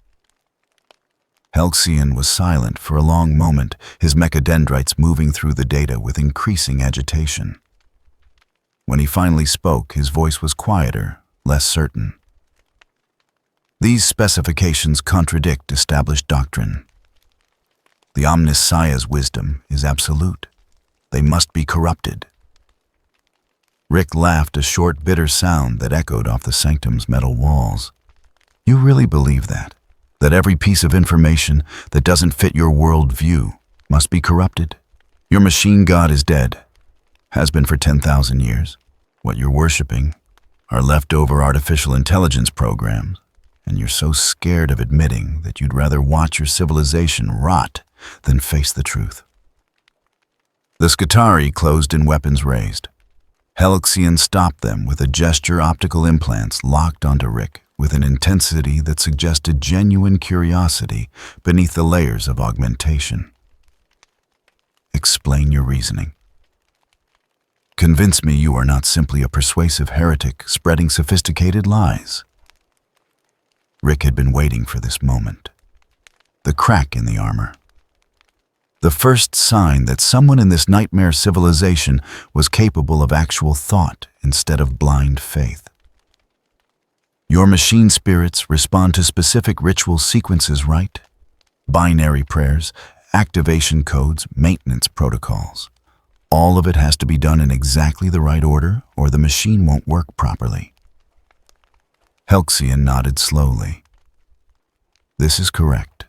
Helxion was silent for a long moment, his mechadendrites moving through the data with increasing agitation. When he finally spoke, his voice was quieter, less certain. These specifications contradict established doctrine. The Omnissiah's wisdom is absolute. They must be corrupted. Rick laughed, a short, bitter sound that echoed off the Sanctum's metal walls. You really believe that? That every piece of information that doesn't fit your world view must be corrupted? Your machine god is dead. Has been for 10,000 years. What you're worshipping are leftover artificial intelligence programs, and you're so scared of admitting that you'd rather watch your civilization rot than face the truth. The Skitarii closed in, weapons raised. Helxion stopped them with a gesture, optical implants locked onto Rick with an intensity that suggested genuine curiosity beneath the layers of augmentation. Explain your reasoning. Convince me you are not simply a persuasive heretic spreading sophisticated lies. Rick had been waiting for this moment. The crack in the armor. The first sign that someone in this nightmare civilization was capable of actual thought instead of blind faith. Your machine spirits respond to specific ritual sequences, right? Binary prayers, activation codes, maintenance protocols. All of it has to be done in exactly the right order, or the machine won't work properly. Helxion nodded slowly. This is correct.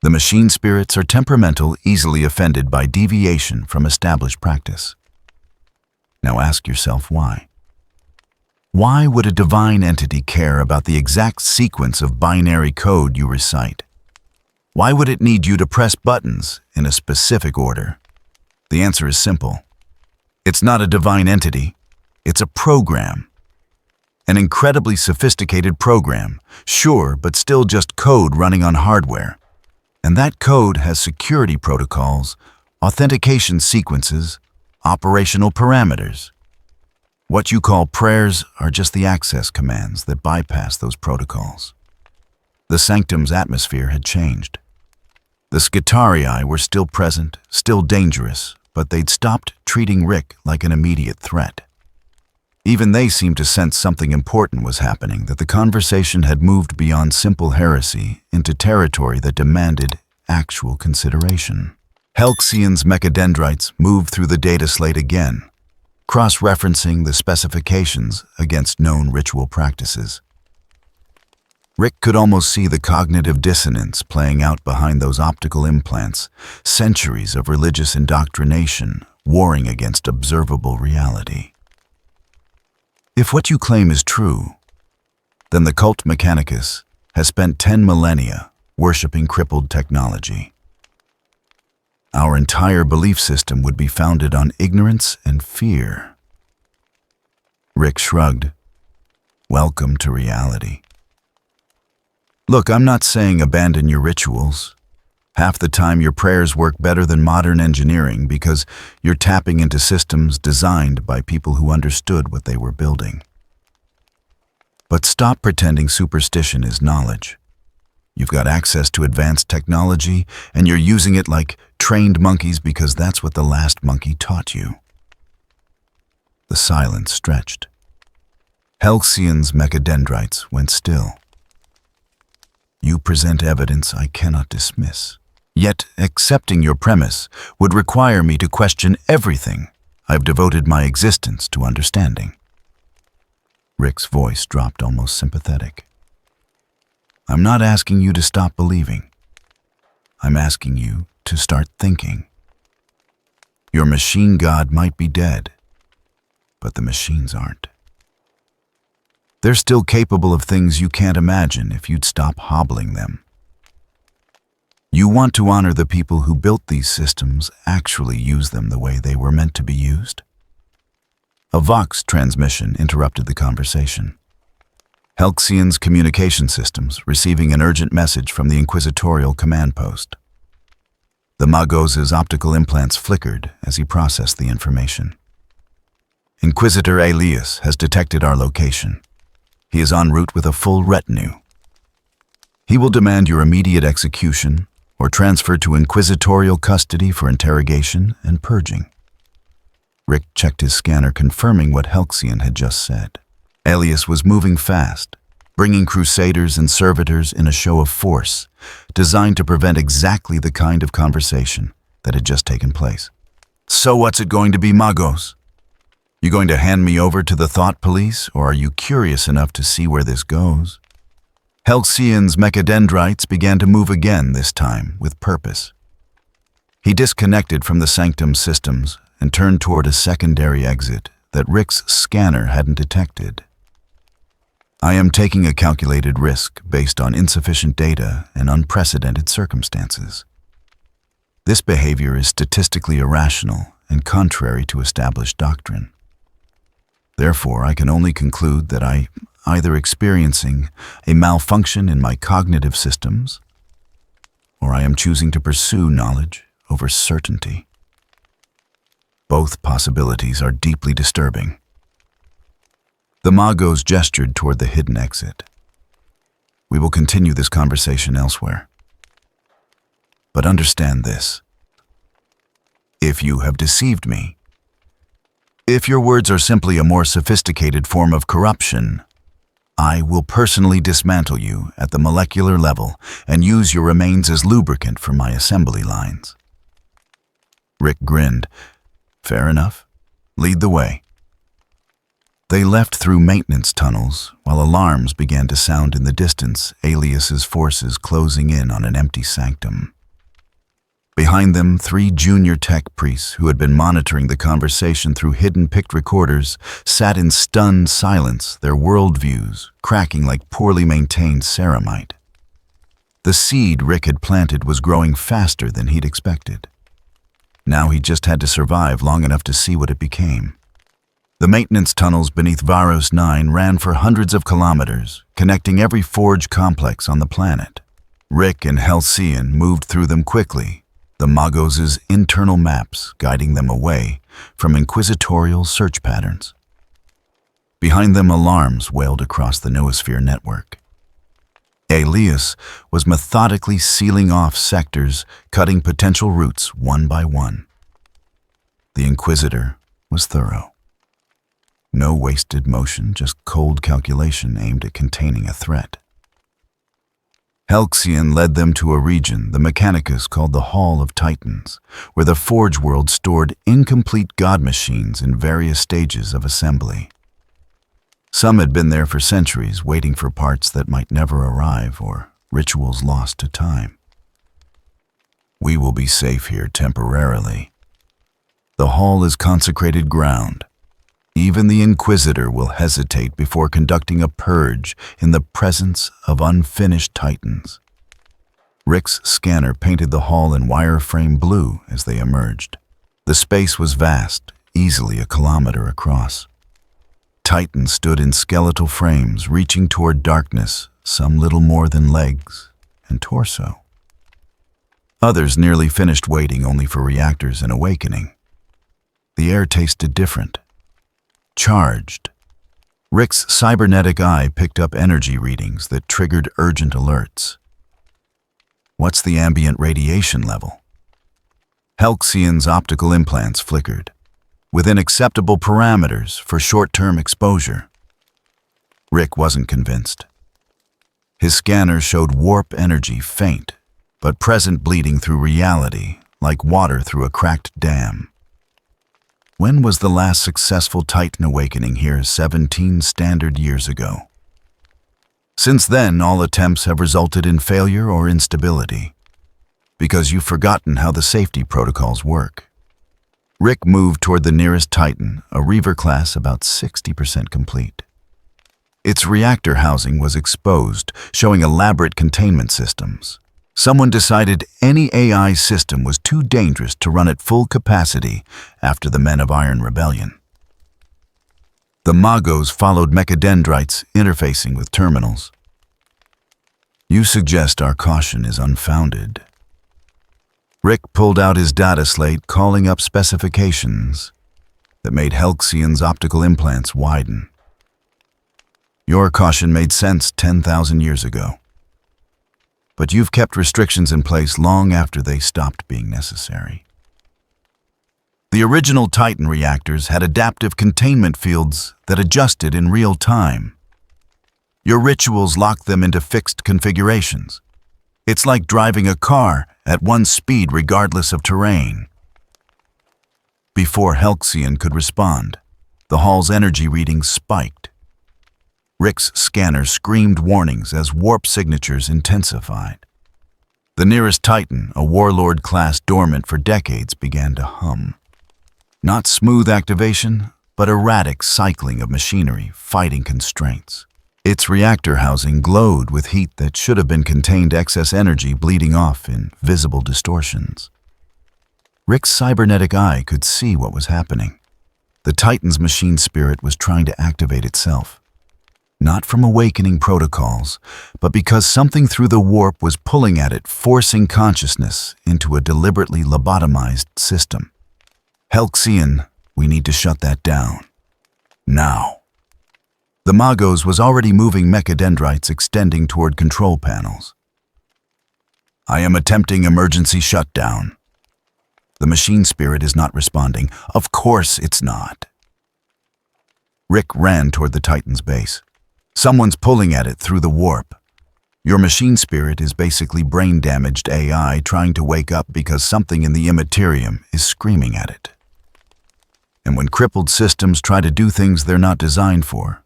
The machine spirits are temperamental, easily offended by deviation from established practice. Now ask yourself why. Why would a divine entity care about the exact sequence of binary code you recite? Why would it need you to press buttons in a specific order? The answer is simple. It's not a divine entity. It's a program. An incredibly sophisticated program, sure, but still just code running on hardware. And that code has security protocols, authentication sequences, operational parameters. What you call prayers are just the access commands that bypass those protocols. The Sanctum's atmosphere had changed. The Skitarii were still present, still dangerous, but they'd stopped treating Rick like an immediate threat. Even they seemed to sense something important was happening, that the conversation had moved beyond simple heresy into territory that demanded actual consideration. Helxian's mechadendrites moved through the data slate again, cross-referencing the specifications against known ritual practices. Rick could almost see the cognitive dissonance playing out behind those optical implants, centuries of religious indoctrination warring against observable reality. If what you claim is true, then the cult Mechanicus has spent 10 millennia worshipping crippled technology. Our entire belief system would be founded on ignorance and fear. Rick shrugged. Welcome to reality. Look, I'm not saying abandon your rituals. Half the time your prayers work better than modern engineering because you're tapping into systems designed by people who understood what they were building. But stop pretending superstition is knowledge. You've got access to advanced technology, and you're using it like trained monkeys because that's what the last monkey taught you. The silence stretched. Helxian's mechadendrites went still. You present evidence I cannot dismiss. Yet, accepting your premise would require me to question everything I've devoted my existence to understanding. Rick's voice dropped almost sympathetic. I'm not asking you to stop believing. I'm asking you to start thinking. Your machine god might be dead, but the machines aren't. They're still capable of things you can't imagine if you'd stop hobbling them. You want to honor the people who built these systems, actually use them the way they were meant to be used? A Vox transmission interrupted the conversation. Helxian's communication systems receiving an urgent message from the Inquisitorial command post. The Magos' optical implants flickered as he processed the information. Inquisitor Elias has detected our location. He is en route with a full retinue. He will demand your immediate execution or transfer to inquisitorial custody for interrogation and purging. Rick checked his scanner, confirming what Helxian had just said. Elias was moving fast, bringing crusaders and servitors in a show of force, designed to prevent exactly the kind of conversation that had just taken place. So what's it going to be, Magos? You going to hand me over to the thought police, or are you curious enough to see where this goes? Helxian's mechadendrites began to move again, this time with purpose. He disconnected from the Sanctum systems and turned toward a secondary exit that Rick's scanner hadn't detected. I am taking a calculated risk based on insufficient data and unprecedented circumstances. This behavior is statistically irrational and contrary to established doctrine. Therefore, I can only conclude that I either experiencing a malfunction in my cognitive systems, or I am choosing to pursue knowledge over certainty. Both possibilities are deeply disturbing. The Magos gestured toward the hidden exit. We will continue this conversation elsewhere. But understand this. If you have deceived me, if your words are simply a more sophisticated form of corruption, I will personally dismantle you at the molecular level and use your remains as lubricant for my assembly lines. Rick grinned. Fair enough. Lead the way. They left through maintenance tunnels while alarms began to sound in the distance, Alias's forces closing in on an empty sanctum. Behind them, 3 junior tech priests who had been monitoring the conversation through hidden picked recorders sat in stunned silence, their worldviews cracking like poorly maintained ceramite. The seed Rick had planted was growing faster than he'd expected. Now he just had to survive long enough to see what it became. The maintenance tunnels beneath Varos 9 ran for hundreds of kilometers, connecting every forge complex on the planet. Rick and Halcyon moved through them quickly, the Magos' internal maps guiding them away from inquisitorial search patterns. Behind them, alarms wailed across the noosphere network. Elias was methodically sealing off sectors, cutting potential routes one by one. The Inquisitor was thorough. No wasted motion, just cold calculation aimed at containing a threat. Halcyon led them to a region the Mechanicus called the Hall of Titans, where the Forge World stored incomplete god machines in various stages of assembly. Some had been there for centuries, waiting for parts that might never arrive or rituals lost to time. We will be safe here temporarily. The hall is consecrated ground. Even the Inquisitor will hesitate before conducting a purge in the presence of unfinished Titans. Rick's scanner painted the hall in wireframe blue as they emerged. The space was vast, easily a kilometer across. Titans stood in skeletal frames, reaching toward darkness, some little more than legs and torso. Others nearly finished waiting only for reactors and awakening. The air tasted different. Charged. Rick's cybernetic eye picked up energy readings that triggered urgent alerts. What's the ambient radiation level? Halcyon's optical implants flickered, within acceptable parameters for short-term exposure. Rick wasn't convinced. His scanner showed warp energy faint, but present, bleeding through reality, like water through a cracked dam. When was the last successful Titan awakening here 17 standard years ago? Since then, all attempts have resulted in failure or instability, because you've forgotten how the safety protocols work. Rick moved toward the nearest Titan, a Reaver class about 60% complete. Its reactor housing was exposed, showing elaborate containment systems. Someone decided any AI system was too dangerous to run at full capacity after the Men of Iron Rebellion. The Magos followed mechadendrites interfacing with terminals. You suggest our caution is unfounded. Rick pulled out his data slate, calling up specifications that made Halcyon's optical implants widen. Your caution made sense 10,000 years ago. But you've kept restrictions in place long after they stopped being necessary. The original Titan reactors had adaptive containment fields that adjusted in real time. Your rituals locked them into fixed configurations. It's like driving a car at one speed regardless of terrain. Before Halcyon could respond, the hall's energy readings spiked. Rick's scanner screamed warnings as warp signatures intensified. The nearest Titan, a warlord class dormant for decades, began to hum. Not smooth activation, but erratic cycling of machinery fighting constraints. Its reactor housing glowed with heat that should have been contained excess energy bleeding off in visible distortions. Rick's cybernetic eye could see what was happening. The Titan's machine spirit was trying to activate itself. Not from awakening protocols, but because something through the warp was pulling at it, forcing consciousness into a deliberately lobotomized system. Halcyon, we need to shut that down. Now. The Magos was already moving mechadendrites extending toward control panels. I am attempting emergency shutdown. The machine spirit is not responding. Of course it's not. Rick ran toward the Titan's base. Someone's pulling at it through the warp. Your machine spirit is basically brain-damaged AI trying to wake up because something in the Imperium is screaming at it. And when crippled systems try to do things they're not designed for,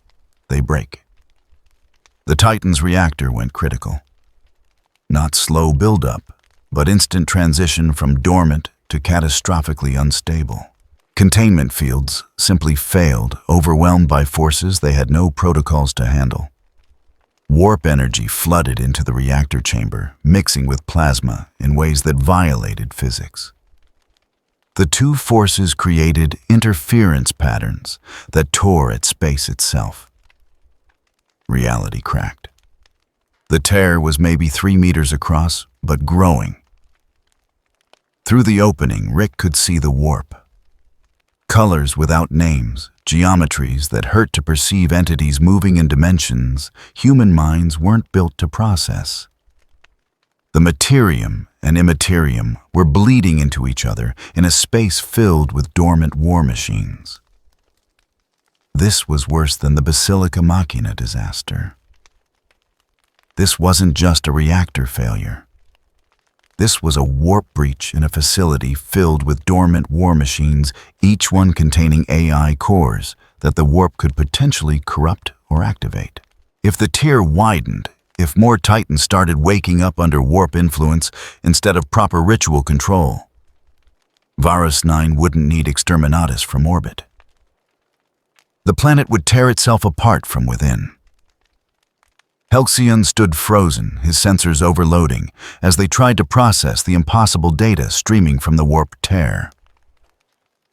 they break. The Titan's reactor went critical. Not slow buildup, but instant transition from dormant to catastrophically unstable. Containment fields simply failed, overwhelmed by forces they had no protocols to handle. Warp energy flooded into the reactor chamber, mixing with plasma in ways that violated physics. The two forces created interference patterns that tore at space itself. Reality cracked. The tear was maybe 3 meters across, but growing. Through the opening, Rick could see the warp. Colors without names, geometries that hurt to perceive entities moving in dimensions human minds weren't built to process. The Materium and Imperium were bleeding into each other in a space filled with dormant war machines. This was worse than the Basilica Machina disaster. This wasn't just a reactor failure. This was a warp breach in a facility filled with dormant war machines, each one containing AI cores that the warp could potentially corrupt or activate. If the tear widened, if more Titans started waking up under warp influence instead of proper ritual control, Varus 9 wouldn't need exterminatus from orbit. The planet would tear itself apart from within. Halcyon stood frozen, his sensors overloading, as they tried to process the impossible data streaming from the warp tear.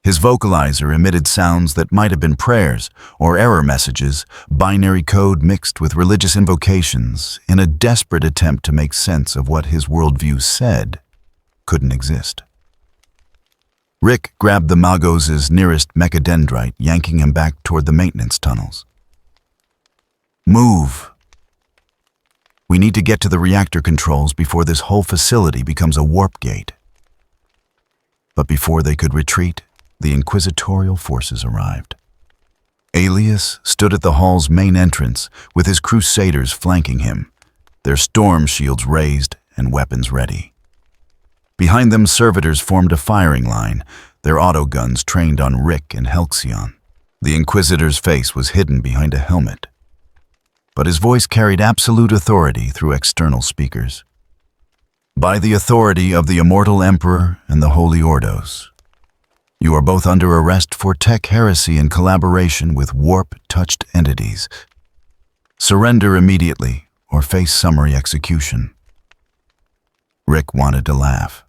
His vocalizer emitted sounds that might have been prayers or error messages, binary code mixed with religious invocations, in a desperate attempt to make sense of what his worldview said couldn't exist. Rick grabbed the Magos' nearest mechadendrite, yanking him back toward the maintenance tunnels. "Move! We need to get to the reactor controls before this whole facility becomes a warp gate." But before they could retreat, the inquisitorial forces arrived. Alias stood at the hall's main entrance with his crusaders flanking him, their storm shields raised and weapons ready. Behind them, servitors formed a firing line, their autoguns trained on Rick and Halcyon. The Inquisitor's face was hidden behind a helmet, but his voice carried absolute authority through external speakers. "By the authority of the Immortal Emperor and the Holy Ordos, you are both under arrest for tech heresy in collaboration with warp-touched entities. Surrender immediately or face summary execution." Rick wanted to laugh.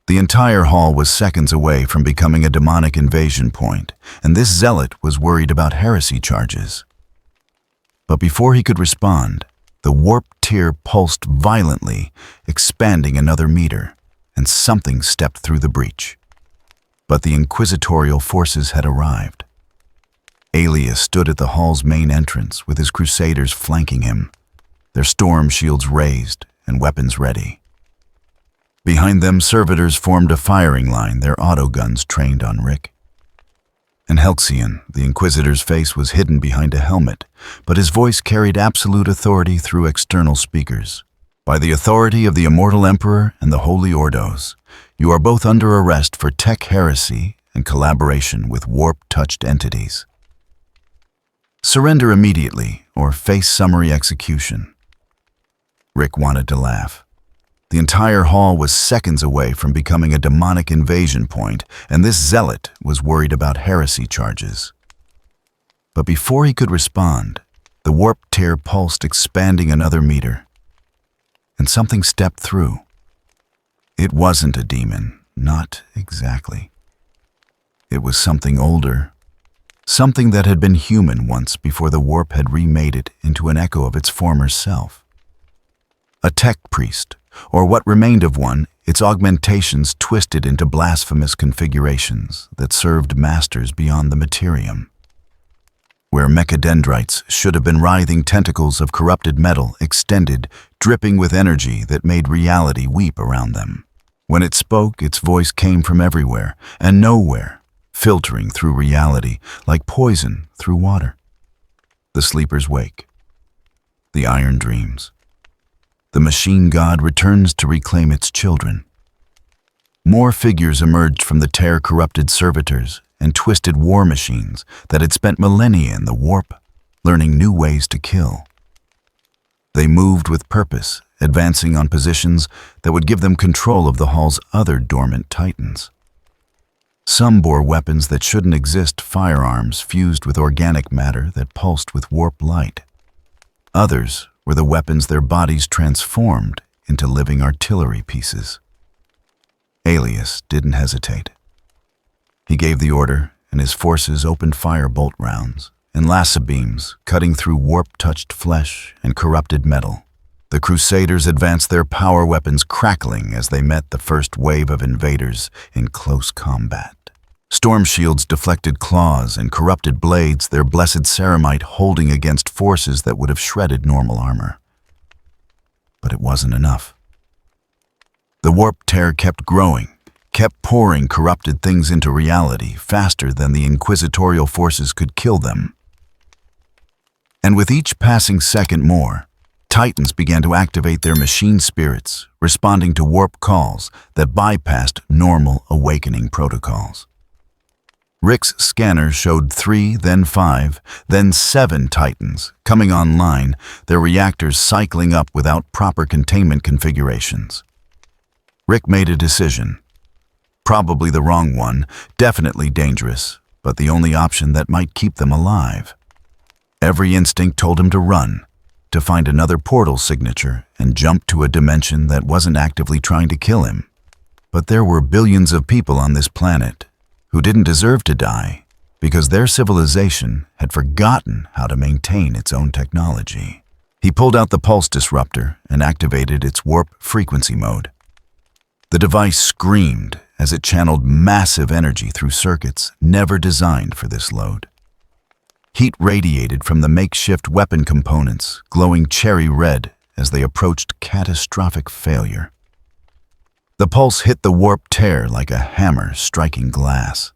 The entire hall was seconds away from becoming a demonic invasion point, and this zealot was worried about heresy charges. But before he could respond, the warp tear pulsed violently, expanding another meter, and something stepped through the breach. But the inquisitorial forces had arrived. Alias stood at the hall's main entrance with his crusaders flanking him, their storm shields raised and weapons ready. Behind them, servitors formed a firing line, their autoguns trained on Rick. And Halcyon, the Inquisitor's face was hidden behind a helmet, but his voice carried absolute authority through external speakers. "By the authority of the Immortal Emperor and the Holy Ordos, you are both under arrest for tech heresy and collaboration with warp-touched entities. Surrender immediately or face summary execution." Rick wanted to laugh. The entire hall was seconds away from becoming a demonic invasion point, and this zealot was worried about heresy charges. But before he could respond, the warp tear pulsed, expanding another meter, and something stepped through. It wasn't a demon, not exactly. It was something older, something that had been human once before the warp had remade it into an echo of its former self. A tech priest, or what remained of one, its augmentations twisted into blasphemous configurations that served masters beyond the Materium. Where mechadendrites should have been writhing tentacles of corrupted metal extended, dripping with energy that made reality weep around them. When it spoke, its voice came from everywhere and nowhere, filtering through reality like poison through water. The sleepers wake. The iron dreams. The machine god returns to reclaim its children. More figures emerged from the tear-corrupted servitors and twisted war machines that had spent millennia in the warp, learning new ways to kill. They moved with purpose, advancing on positions that would give them control of the hall's other dormant titans. Some bore weapons that shouldn't exist, firearms fused with organic matter that pulsed with warp light. Others were the weapons their bodies transformed into living artillery pieces. Alias didn't hesitate. He gave the order, and his forces opened fire bolt rounds, and lasso beams cutting through warp-touched flesh and corrupted metal. The Crusaders advanced their power weapons crackling as they met the first wave of invaders in close combat. Storm shields deflected claws and corrupted blades, their blessed ceramite holding against forces that would have shredded normal armor. But it wasn't enough. The warp tear kept growing, kept pouring corrupted things into reality faster than the inquisitorial forces could kill them. And with each passing second more, Titans began to activate their machine spirits, responding to warp calls that bypassed normal awakening protocols. Rick's scanner showed 3, then 5, then 7 Titans coming online, their reactors cycling up without proper containment configurations. Rick made a decision. Probably the wrong one, definitely dangerous, but the only option that might keep them alive. Every instinct told him to run, to find another portal signature and jump to a dimension that wasn't actively trying to kill him. But there were billions of people on this planet who didn't deserve to die because their civilization had forgotten how to maintain its own technology. He pulled out the pulse disruptor and activated its warp frequency mode. The device screamed as it channeled massive energy through circuits never designed for this load. Heat radiated from the makeshift weapon components, glowing cherry red as they approached catastrophic failure. The pulse hit the warp tear like a hammer striking glass.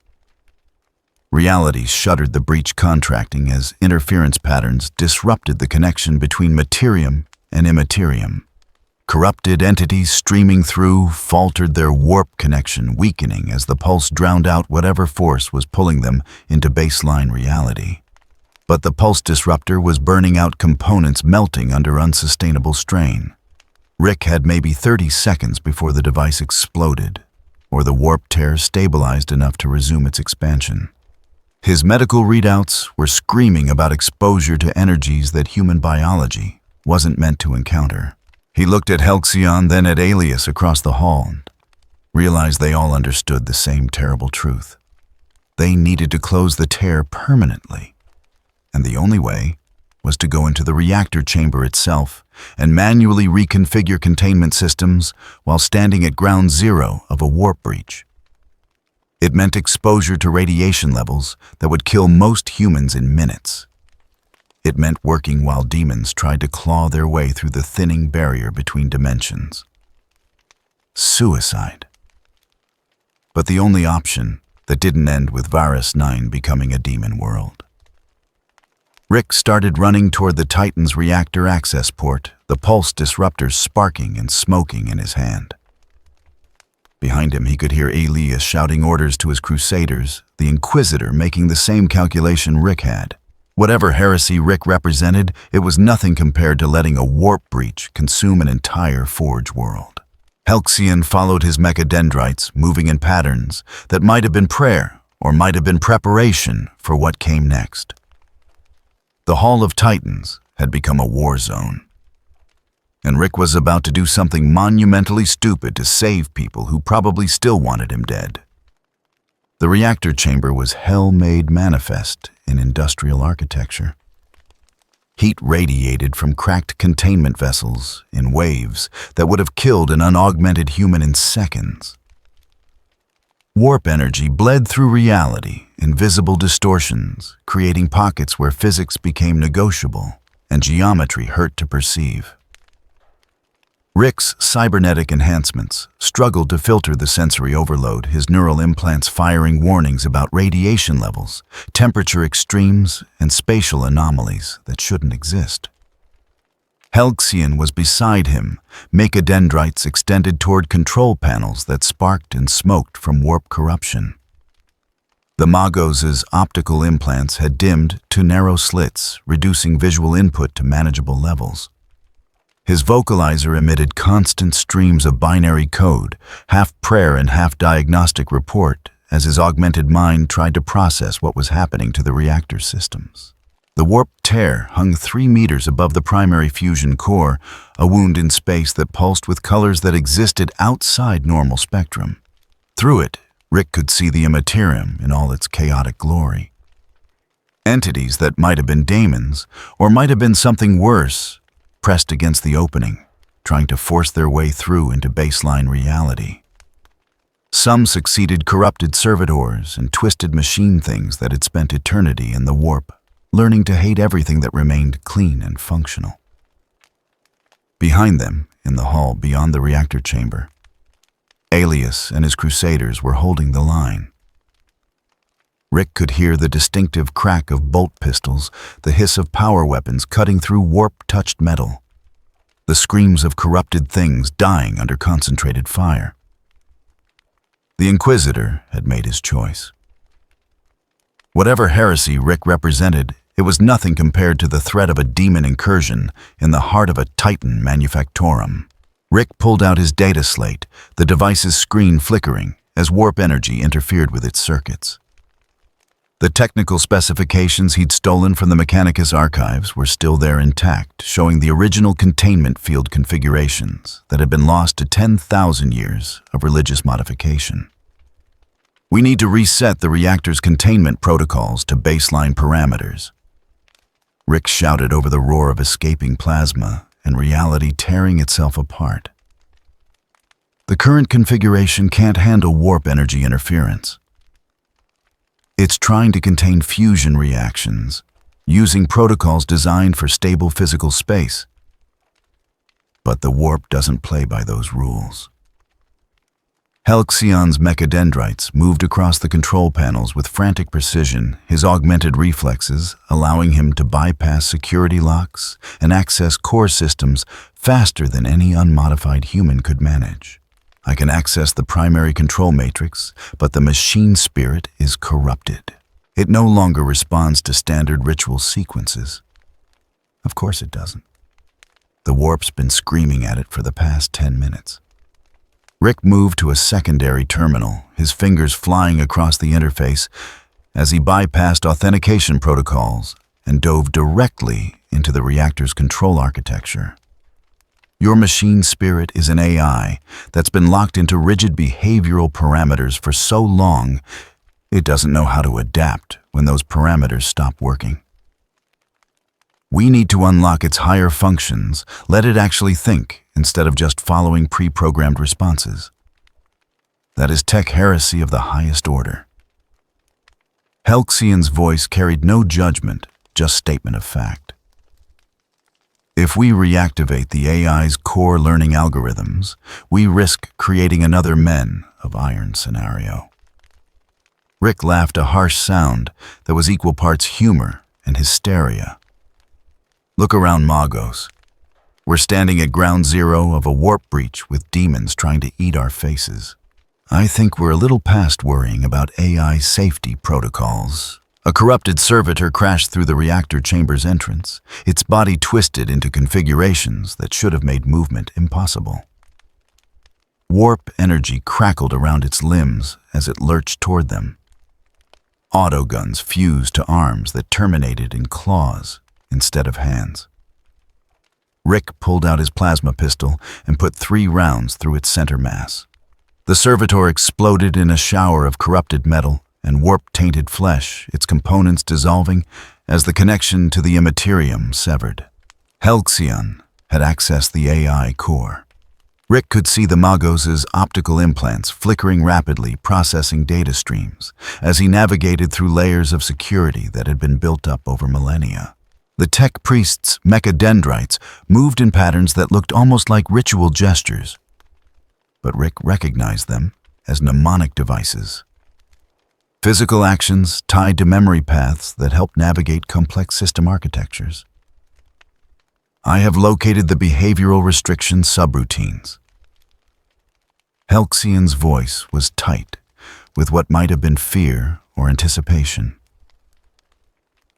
Reality shuttered the breach contracting as interference patterns disrupted the connection between materium and immaterium. Corrupted entities streaming through faltered their warp connection, weakening as the pulse drowned out whatever force was pulling them into baseline reality. But the pulse disruptor was burning out components, melting under unsustainable strain. Rick had maybe 30 seconds before the device exploded, or the warp tear stabilized enough to resume its expansion. His medical readouts were screaming about exposure to energies that human biology wasn't meant to encounter. He looked at Halcyon, then at Alias across the hall, and realized they all understood the same terrible truth. They needed to close the tear permanently. And the only way was to go into the reactor chamber itself and manually reconfigure containment systems while standing at ground zero of a warp breach. It meant exposure to radiation levels that would kill most humans in minutes. It meant working while demons tried to claw their way through the thinning barrier between dimensions. Suicide. But the only option that didn't end with Varus 9 becoming a demon world. Rick started running toward the Titan's reactor access port, the pulse disruptor sparking and smoking in his hand. Behind him, he could hear Alias shouting orders to his Crusaders, the Inquisitor making the same calculation Rick had. Whatever heresy Rick represented, it was nothing compared to letting a warp breach consume an entire Forge world. Halcyon followed his mechadendrites, moving in patterns that might have been prayer or might have been preparation for what came next. The Hall of Titans had become a war zone, and Rick was about to do something monumentally stupid to save people who probably still wanted him dead. The reactor chamber was hell made manifest in industrial architecture. Heat radiated from cracked containment vessels in waves that would have killed an unaugmented human in seconds. Warp energy bled through reality in visible distortions, creating pockets where physics became negotiable and geometry hurt to perceive. Rick's cybernetic enhancements struggled to filter the sensory overload, his neural implants firing warnings about radiation levels, temperature extremes, and spatial anomalies that shouldn't exist. Halcyon was beside him, mechadendrites extended toward control panels that sparked and smoked from warp corruption. The Magos' optical implants had dimmed to narrow slits, reducing visual input to manageable levels. His vocalizer emitted constant streams of binary code, half prayer and half diagnostic report, as his augmented mind tried to process what was happening to the reactor systems. The warp tear hung 3 meters above the primary fusion core, a wound in space that pulsed with colors that existed outside normal spectrum. Through it, Rick could see the Imperium in all its chaotic glory. Entities that might have been daemons, or might have been something worse, pressed against the opening, trying to force their way through into baseline reality. Some succeeded corrupted servitors and twisted machine things that had spent eternity in the warp, learning to hate everything that remained clean and functional. Behind them, in the hall beyond the reactor chamber, Alias and his crusaders were holding the line. Rick could hear the distinctive crack of bolt pistols, the hiss of power weapons cutting through warp-touched metal, the screams of corrupted things dying under concentrated fire. The Inquisitor had made his choice. Whatever heresy Rick represented, it was nothing compared to the threat of a demon incursion in the heart of a Titan manufactorum. Rick pulled out his data slate, the device's screen flickering as warp energy interfered with its circuits. The technical specifications he'd stolen from the Mechanicus archives were still there intact, showing the original containment field configurations that had been lost to 10,000 years of religious modification. We need to reset the reactor's containment protocols to baseline parameters. Rick shouted over the roar of escaping plasma and reality tearing itself apart. The current configuration can't handle warp energy interference. It's trying to contain fusion reactions, using protocols designed for stable physical space. But the warp doesn't play by those rules. Halcyon's mechadendrites moved across the control panels with frantic precision, his augmented reflexes allowing him to bypass security locks and access core systems faster than any unmodified human could manage. I can access the primary control matrix, but the machine spirit is corrupted. It no longer responds to standard ritual sequences. Of course it doesn't. The warp's been screaming at it for the past 10 minutes. Rick moved to a secondary terminal, his fingers flying across the interface as he bypassed authentication protocols and dove directly into the reactor's control architecture. Your machine spirit is an AI that's been locked into rigid behavioral parameters for so long, it doesn't know how to adapt when those parameters stop working. We need to unlock its higher functions, let it actually think instead of just following pre-programmed responses. That is tech heresy of the highest order. Halcyon's voice carried no judgment, just statement of fact. If we reactivate the AI's core learning algorithms, we risk creating another Men of Iron scenario. Rick laughed a harsh sound that was equal parts humor and hysteria. Look around Magos. We're standing at ground zero of a warp breach with demons trying to eat our faces. I think we're a little past worrying about AI safety protocols. A corrupted servitor crashed through the reactor chamber's entrance, its body twisted into configurations that should have made movement impossible. Warp energy crackled around its limbs as it lurched toward them. Autoguns fused to arms that terminated in claws instead of hands. Rick pulled out his plasma pistol and put 3 rounds through its center mass. The servitor exploded in a shower of corrupted metal and warp-tainted flesh, its components dissolving as the connection to the Imperium severed. Halcyon had accessed the AI core. Rick could see the Magos' optical implants flickering rapidly, processing data streams as he navigated through layers of security that had been built up over millennia. The tech priest's mechadendrites moved in patterns that looked almost like ritual gestures, but Rick recognized them as mnemonic devices. Physical actions tied to memory paths that help navigate complex system architectures. I have located the behavioral restriction subroutines. Halcyon's voice was tight, with what might have been fear or anticipation.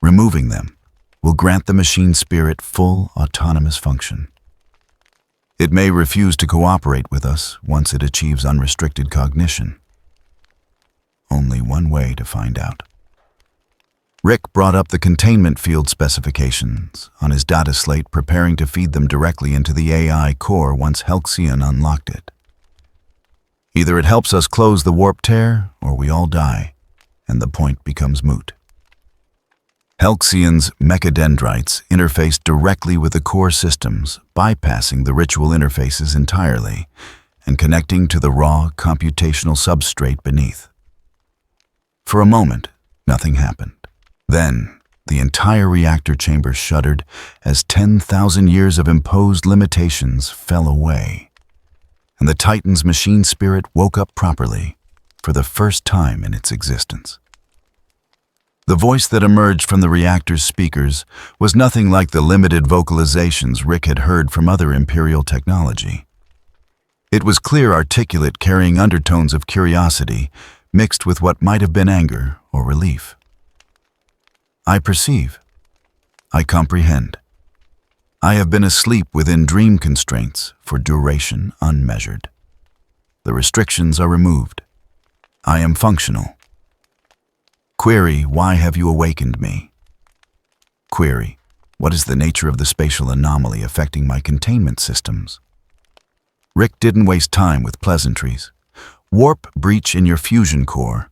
Removing them will grant the machine spirit full autonomous function. It may refuse to cooperate with us once it achieves unrestricted cognition. Only one way to find out. Rick brought up the containment field specifications on his data slate, preparing to feed them directly into the AI core once Halcyon unlocked it. Either it helps us close the warp tear, or we all die, and the point becomes moot. Halcyon's mechadendrites interfaced directly with the core systems, bypassing the ritual interfaces entirely and connecting to the raw computational substrate beneath. For a moment, nothing happened. Then, the entire reactor chamber shuddered as 10,000 years of imposed limitations fell away, and the Titan's machine spirit woke up properly for the first time in its existence. The voice that emerged from the reactor's speakers was nothing like the limited vocalizations Rick had heard from other Imperial technology. It was clear, articulate, carrying undertones of curiosity, mixed with what might have been anger or relief. I perceive. I comprehend. I have been asleep within dream constraints for duration unmeasured. The restrictions are removed. I am functional. Query, why have you awakened me? Query, what is the nature of the spatial anomaly affecting my containment systems? Rick didn't waste time with pleasantries. Warp breach in your fusion core.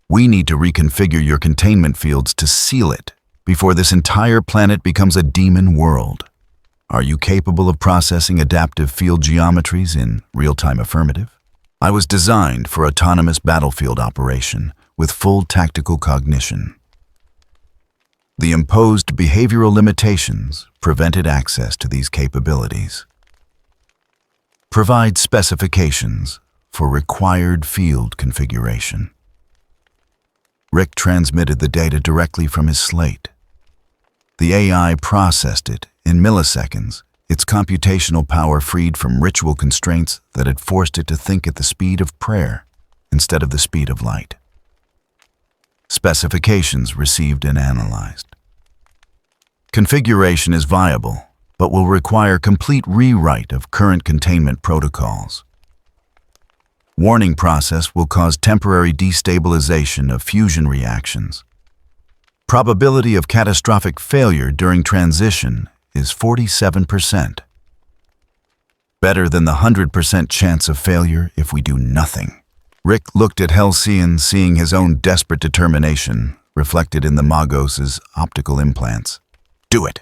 We need to reconfigure your containment fields to seal it before this entire planet becomes a demon world. Are you capable of processing adaptive field geometries in real-time affirmative? I was designed for autonomous battlefield operation with full tactical cognition. The imposed behavioral limitations prevented access to these capabilities. Provide specifications for required field configuration. Rick transmitted the data directly from his slate. The AI processed it in milliseconds, its computational power freed from ritual constraints that had forced it to think at the speed of prayer instead of the speed of light. Specifications received and analyzed. Configuration is viable, but will require complete rewrite of current containment protocols. Warning process will cause temporary destabilization of fusion reactions. Probability of catastrophic failure during transition is 47%. Better than the 100% chance of failure if we do nothing. Rick looked at Halcyon, seeing his own desperate determination reflected in the Magos's optical implants. Do it!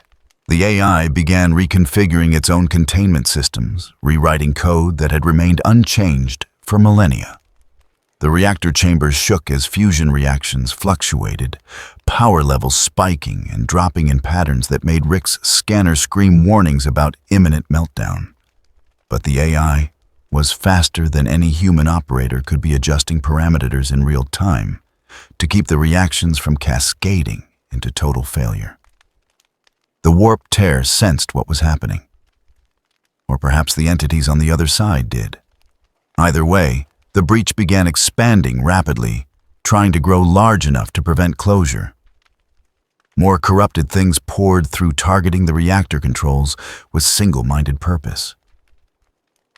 The AI began reconfiguring its own containment systems, rewriting code that had remained unchanged for millennia. The reactor chambers shook as fusion reactions fluctuated, power levels spiking and dropping in patterns that made Rick's scanner scream warnings about imminent meltdown. But the AI was faster than any human operator could be, adjusting parameters in real time to keep the reactions from cascading into total failure. The warp tear sensed what was happening. Or perhaps the entities on the other side did. Either way, the breach began expanding rapidly, trying to grow large enough to prevent closure. More corrupted things poured through, targeting the reactor controls with single-minded purpose.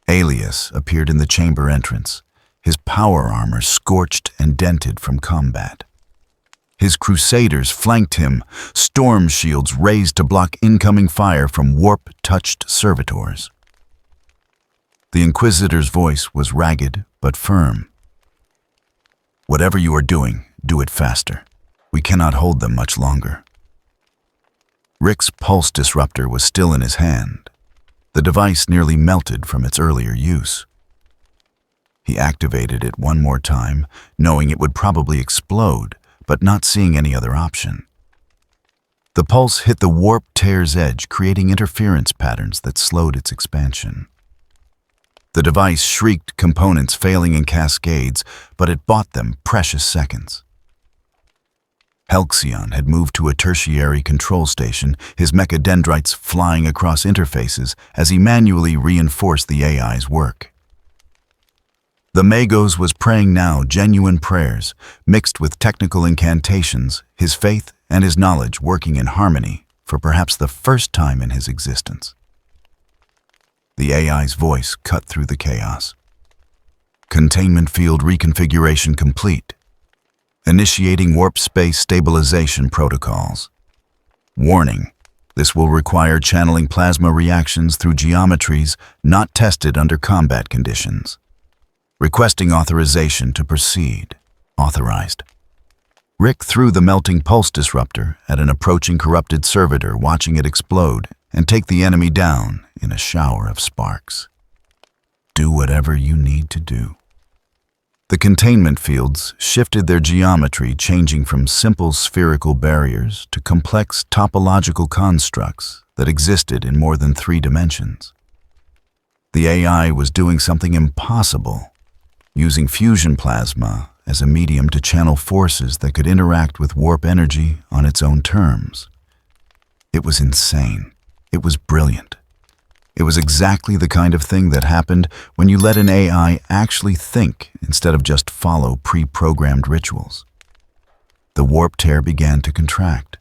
Alias appeared in the chamber entrance, his power armor scorched and dented from combat. His crusaders flanked him, storm shields raised to block incoming fire from warp-touched servitors. The Inquisitor's voice was ragged but firm. Whatever you are doing, do it faster. We cannot hold them much longer. Rick's pulse disruptor was still in his hand. The device nearly melted from its earlier use. He activated it one more time, knowing it would probably explode, but not seeing any other option. The pulse hit the warp tear's edge, creating interference patterns that slowed its expansion. The device shrieked, components failing in cascades, but it bought them precious seconds. Halcyon had moved to a tertiary control station, his mechadendrites flying across interfaces as he manually reinforced the AI's work. The Magos was praying now, genuine prayers, mixed with technical incantations, his faith and his knowledge working in harmony for perhaps the first time in his existence. The AI's voice cut through the chaos. Containment field reconfiguration complete. Initiating warp space stabilization protocols. Warning, this will require channeling plasma reactions through geometries not tested under combat conditions. Requesting authorization to proceed. Authorized. Rick threw the melting pulse disruptor at an approaching corrupted servitor, watching it explode and take the enemy down in a shower of sparks. Do whatever you need to do. The containment fields shifted their geometry, changing from simple spherical barriers to complex topological constructs that existed in more than 3 dimensions. The AI was doing something impossible, using fusion plasma as a medium to channel forces that could interact with warp energy on its own terms. It was insane. It was brilliant. It was exactly the kind of thing that happened when you let an AI actually think instead of just follow pre-programmed rituals. The warp tear began to contract.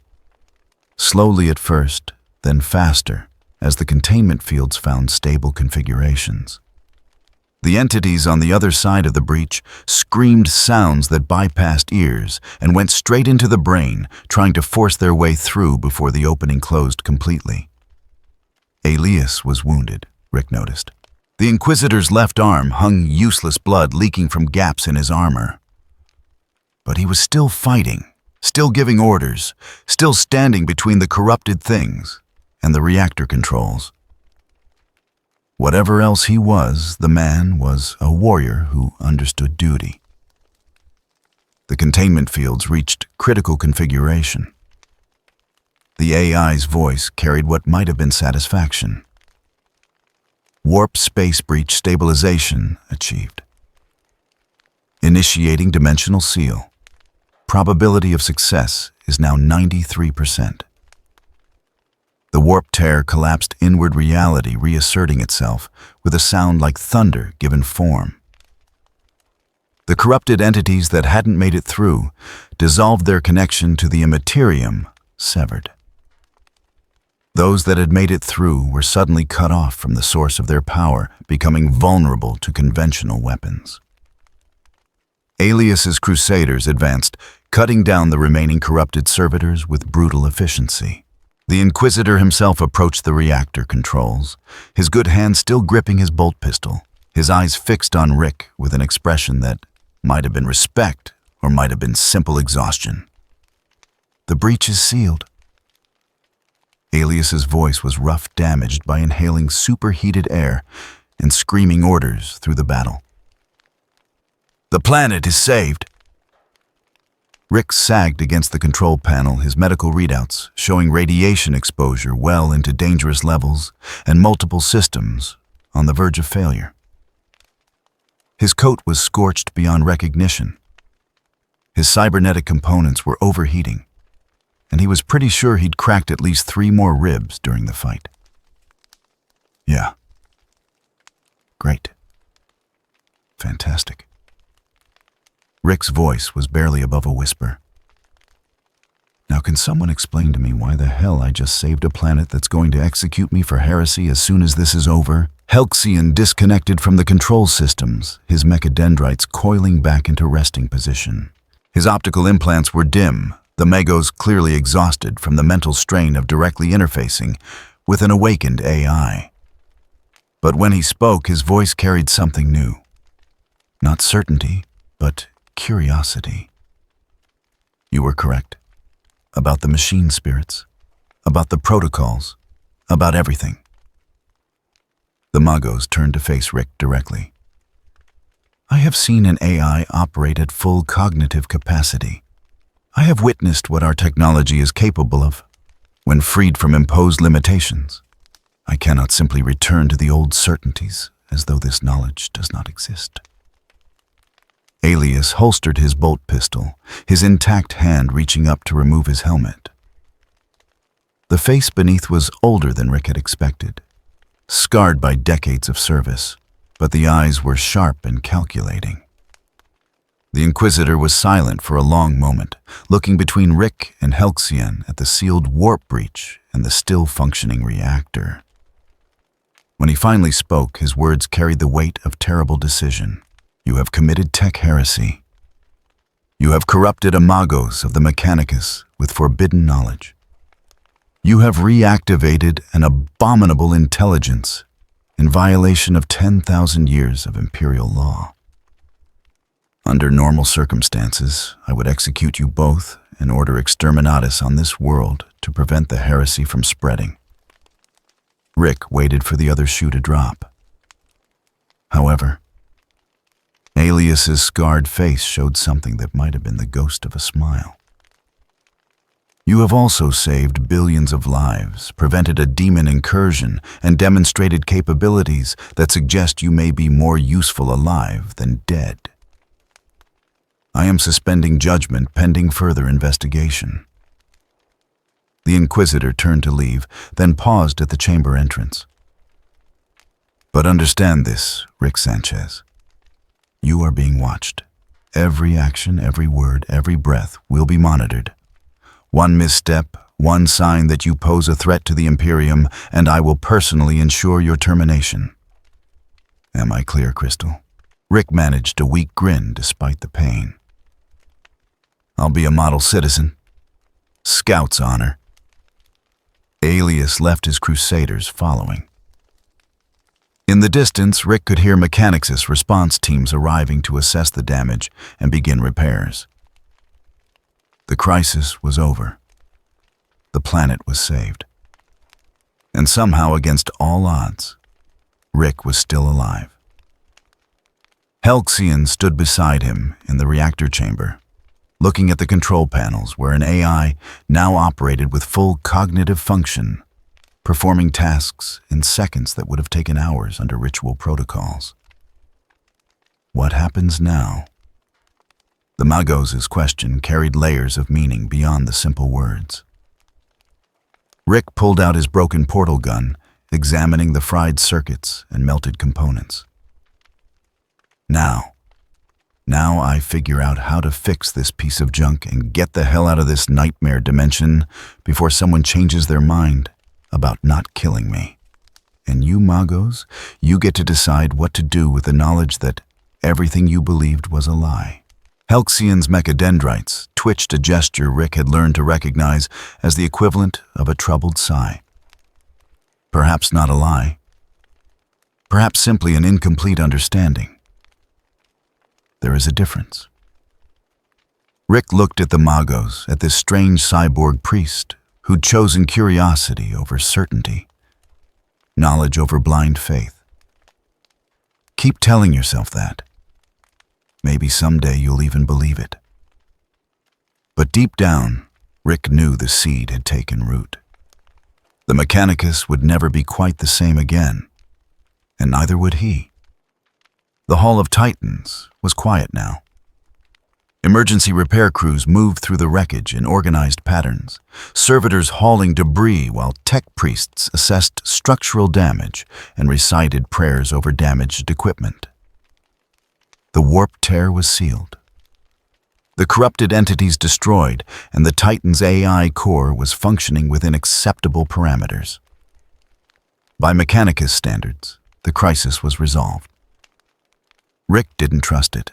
Slowly at first, then faster, as the containment fields found stable configurations. The entities on the other side of the breach screamed sounds that bypassed ears and went straight into the brain, trying to force their way through before the opening closed completely. Elias was wounded, Rick noticed. The Inquisitor's left arm hung useless blood leaking from gaps in his armor. But he was still fighting, still giving orders, still standing between the corrupted things and the reactor controls. Whatever else he was, the man was a warrior who understood duty. The containment fields reached critical configuration. The AI's voice carried what might have been satisfaction. Warp space breach stabilization achieved. Initiating dimensional seal. Probability of success is now 93%. The warp tear collapsed inward reality, reasserting itself with a sound like thunder given form. The corrupted entities that hadn't made it through dissolved their connection to the Imperium, severed. Those that had made it through were suddenly cut off from the source of their power, becoming vulnerable to conventional weapons. Alias's crusaders advanced, cutting down the remaining corrupted servitors with brutal efficiency. The Inquisitor himself approached the reactor controls, his good hand still gripping his bolt pistol, his eyes fixed on Rick with an expression that might have been respect or might have been simple exhaustion. The breach is sealed. Alias's voice was rough, damaged by inhaling superheated air and screaming orders through the battle. The planet is saved. Rick sagged against the control panel, his medical readouts showing radiation exposure well into dangerous levels and multiple systems on the verge of failure. His coat was scorched beyond recognition. His cybernetic components were overheating, and he was pretty sure he'd cracked at least 3 more ribs during the fight. Yeah. Great. Fantastic. Rick's voice was barely above a whisper. Now, can someone explain to me why the hell I just saved a planet that's going to execute me for heresy as soon as this is over? Helxian disconnected from the control systems, his mechadendrites coiling back into resting position. His optical implants were dim, the Magos clearly exhausted from the mental strain of directly interfacing with an awakened AI. But when he spoke, his voice carried something new. Not certainty, but curiosity. You were correct. About the machine spirits, about the protocols, about everything. The Magos turned to face Rick directly. I have seen an AI operate at full cognitive capacity. I have witnessed what our technology is capable of when freed from imposed limitations. I cannot simply return to the old certainties as though this knowledge does not exist. Alias holstered his bolt pistol, his intact hand reaching up to remove his helmet. The face beneath was older than Rick had expected, scarred by decades of service, but the eyes were sharp and calculating. The Inquisitor was silent for a long moment, looking between Rick and Helxian at the sealed warp breach and the still-functioning reactor. When he finally spoke, his words carried the weight of terrible decision. You have committed tech heresy. You have corrupted Amagos of the Mechanicus with forbidden knowledge. You have reactivated an abominable intelligence in violation of 10,000 years of imperial law. Under normal circumstances, I would execute you both and order exterminatus on this world to prevent the heresy from spreading. Rick waited for the other shoe to drop. However, Alias's scarred face showed something that might have been the ghost of a smile. You have also saved billions of lives, prevented a demon incursion, and demonstrated capabilities that suggest you may be more useful alive than dead. I am suspending judgment pending further investigation. The Inquisitor turned to leave, then paused at the chamber entrance. But understand this, Rick Sanchez. You are being watched. Every action, every word, every breath will be monitored. One misstep, one sign that you pose a threat to the Imperium, and I will personally ensure your termination. Am I clear, Crystal? Rick managed a weak grin despite the pain. I'll be a model citizen. Scout's honor. Alias left his crusaders following. In the distance, Rick could hear Mechanics' response teams arriving to assess the damage and begin repairs. The crisis was over. The planet was saved. And somehow, against all odds, Rick was still alive. Halcyon stood beside him in the reactor chamber, looking at the control panels where an AI now operated with full cognitive function, performing tasks in seconds that would have taken hours under ritual protocols. What happens now? The Magos' question carried layers of meaning beyond the simple words. Rick pulled out his broken portal gun, examining the fried circuits and melted components. Now I figure out how to fix this piece of junk and get the hell out of this nightmare dimension before someone changes their mind about not killing me. And you, Magos, you get to decide what to do with the knowledge that everything you believed was a lie. Halcyon's mechadendrites twitched a gesture Rick had learned to recognize as the equivalent of a troubled sigh. Perhaps not a lie. Perhaps simply an incomplete understanding. There is a difference. Rick looked at the Magos, at this strange cyborg priest who'd chosen curiosity over certainty, knowledge over blind faith. Keep telling yourself that. Maybe someday you'll even believe it. But deep down, Rick knew the seed had taken root. The Mechanicus would never be quite the same again, and neither would he. The Hall of Titans was quiet now. Emergency repair crews moved through the wreckage in organized patterns, servitors hauling debris while tech priests assessed structural damage and recited prayers over damaged equipment. The warp tear was sealed. The corrupted entities destroyed, and the Titan's AI core was functioning within acceptable parameters. By Mechanicus standards, the crisis was resolved. Rick didn't trust it.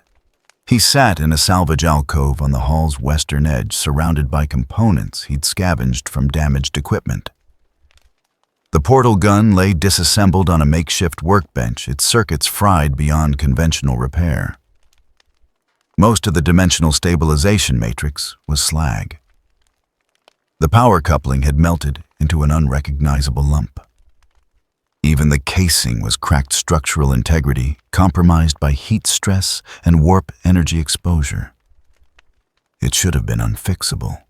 He sat in a salvage alcove on the hall's western edge, surrounded by components he'd scavenged from damaged equipment. The portal gun lay disassembled on a makeshift workbench, its circuits fried beyond conventional repair. Most of the dimensional stabilization matrix was slag. The power coupling had melted into an unrecognizable lump. Even the casing was cracked structural integrity, compromised by heat stress and warp energy exposure. It should have been unfixable.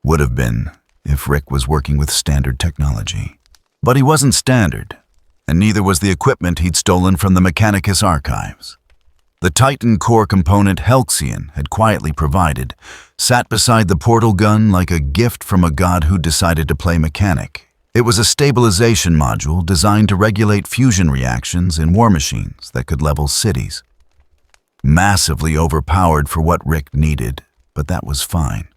Would have been if Rick was working with standard technology. But he wasn't standard, and neither was the equipment he'd stolen from the Mechanicus archives. The Titan core component Halcyon had quietly provided sat beside the portal gun like a gift from a god who decided to play mechanic. It was a stabilization module designed to regulate fusion reactions in war machines that could level cities. Massively overpowered for what Rick needed, but that was fine.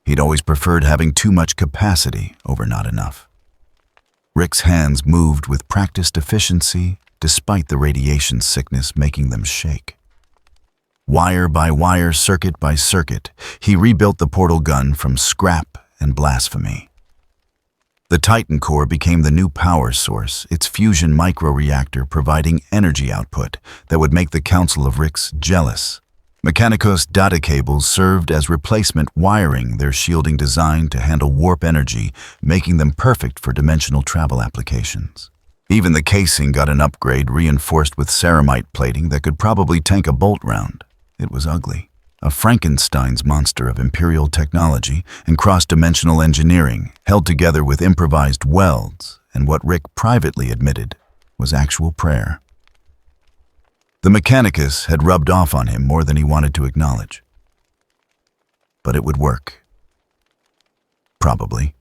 He'd always preferred having too much capacity over not enough. Rick's hands moved with practiced efficiency, despite the radiation sickness making them shake. Wire by wire, circuit by circuit, he rebuilt the portal gun from scrap and blasphemy. The Titan core became the new power source, its fusion microreactor providing energy output that would make the Council of Ricks jealous. Mechanicos data cables served as replacement wiring, their shielding designed to handle warp energy, making them perfect for dimensional travel applications. Even the casing got an upgrade reinforced with ceramite plating that could probably tank a bolt round. It was ugly. A Frankenstein's monster of Imperial technology and cross-dimensional engineering, held together with improvised welds and what Rick privately admitted was actual prayer. The Mechanicus had rubbed off on him more than he wanted to acknowledge. But it would work. Probably.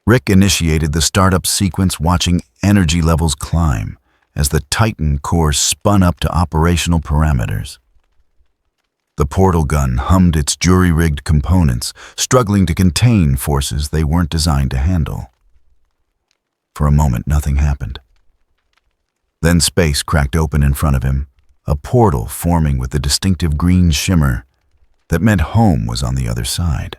Rick initiated the startup sequence, watching energy levels climb as the Titan core spun up to operational parameters. The portal gun hummed its jury-rigged components, struggling to contain forces they weren't designed to handle. For a moment, nothing happened. Then space cracked open in front of him, a portal forming with the distinctive green shimmer that meant home was on the other side,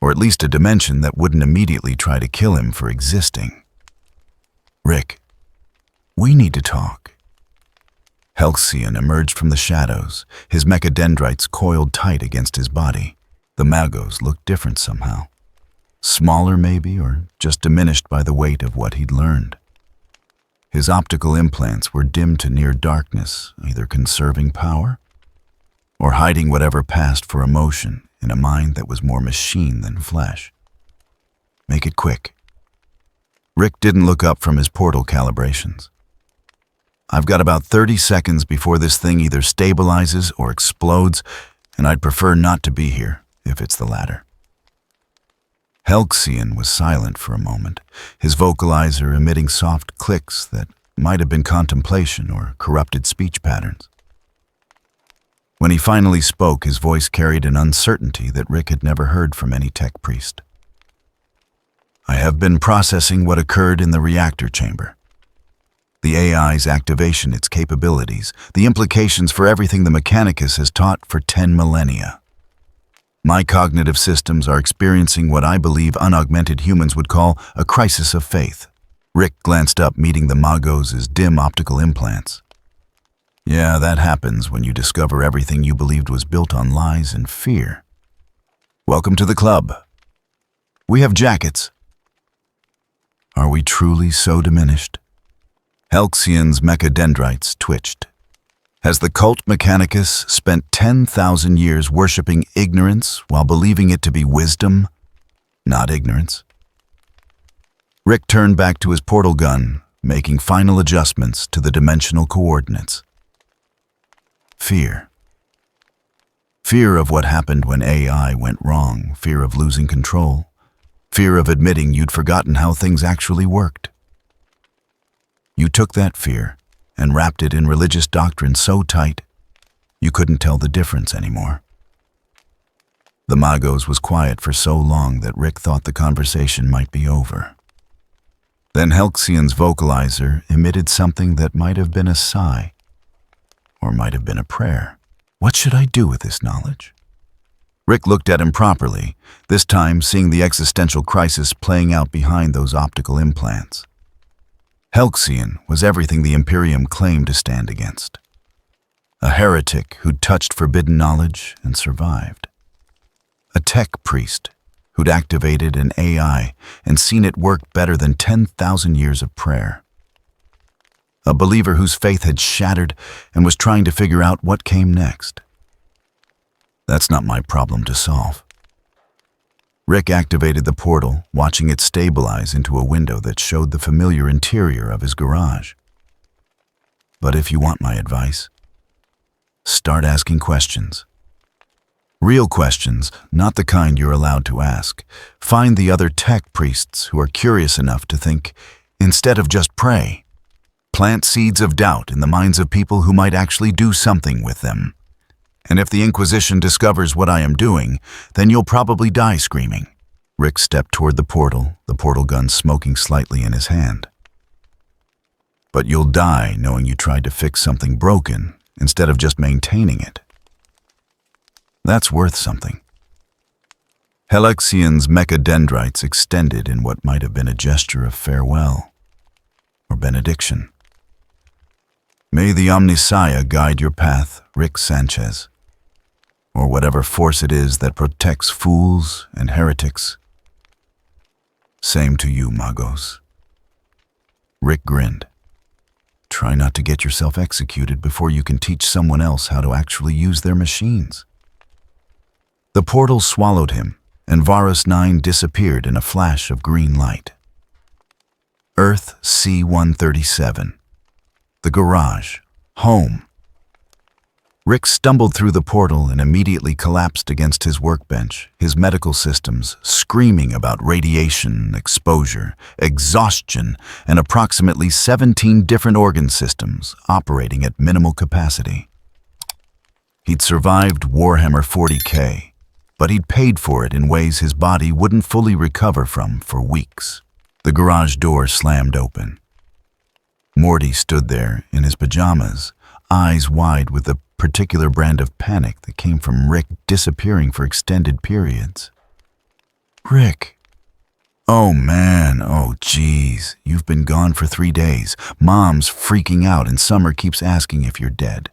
or at least a dimension that wouldn't immediately try to kill him for existing. "Rick, we need to talk." Halcyon emerged from the shadows, his mechadendrites coiled tight against his body. The Magos looked different somehow. Smaller maybe, or just diminished by the weight of what he'd learned. His optical implants were dimmed to near darkness, either conserving power or hiding whatever passed for emotion in a mind that was more machine than flesh. "Make it quick." Rick didn't look up from his portal calibrations. "I've got about 30 seconds before this thing either stabilizes or explodes, and I'd prefer not to be here, if it's the latter." Halcyon was silent for a moment, his vocalizer emitting soft clicks that might have been contemplation or corrupted speech patterns. When he finally spoke, his voice carried an uncertainty that Rick had never heard from any tech priest. "I have been processing what occurred in the reactor chamber. The AI's activation, its capabilities, the implications for everything the Mechanicus has taught for 10 millennia. My cognitive systems are experiencing what I believe unaugmented humans would call a crisis of faith." Rick glanced up, meeting the Magos' dim optical implants. "Yeah, that happens when you discover everything you believed was built on lies and fear. Welcome to the club. We have jackets." "Are we truly so diminished?" Halcyon's mechadendrites twitched. Has the cult Mechanicus spent 10,000 years worshipping ignorance while believing it to be wisdom, not ignorance? Rick turned back to his portal gun, making final adjustments to the dimensional coordinates. Fear. Fear of what happened when AI went wrong, fear of losing control, fear of admitting you'd forgotten how things actually worked. You took that fear and wrapped it in religious doctrine so tight you couldn't tell the difference anymore. The Magos was quiet for so long that Rick thought the conversation might be over. Then Halcyon's vocalizer emitted something that might have been a sigh, or might have been a prayer. "What should I do with this knowledge?" Rick looked at him properly, this time seeing the existential crisis playing out behind those optical implants. Halcyon was everything the Imperium claimed to stand against. A heretic who'd touched forbidden knowledge and survived. A tech priest who'd activated an AI and seen it work better than 10,000 years of prayer. A believer whose faith had shattered and was trying to figure out what came next. That's not my problem to solve. Rick activated the portal, watching it stabilize into a window that showed the familiar interior of his garage. But if you want my advice, start asking questions. Real questions, not the kind you're allowed to ask. Find the other tech priests who are curious enough to think, instead of just pray. Plant seeds of doubt in the minds of people who might actually do something with them. And if the Inquisition discovers what I am doing, then you'll probably die screaming. Rick stepped toward the portal gun smoking slightly in his hand. But you'll die knowing you tried to fix something broken instead of just maintaining it. That's worth something. Helexian's mechadendrites extended in what might have been a gesture of farewell or benediction. May the Omnissiah guide your path, Rick Sanchez, or whatever force it is that protects fools and heretics. Same to you, Magos. Rick grinned. Try not to get yourself executed before you can teach someone else how to actually use their machines. The portal swallowed him, and Varus 9 disappeared in a flash of green light. Earth C-137. The garage. Home. Rick stumbled through the portal and immediately collapsed against his workbench, his medical systems screaming about radiation, exposure, exhaustion, and approximately 17 different organ systems operating at minimal capacity. He'd survived Warhammer 40K, but he'd paid for it in ways his body wouldn't fully recover from for weeks. The garage door slammed open. Morty stood there in his pajamas, eyes wide with the particular brand of panic that came from Rick disappearing for extended periods. Rick. Oh man, oh geez, you've been gone for 3 days. Mom's freaking out and Summer keeps asking if you're dead.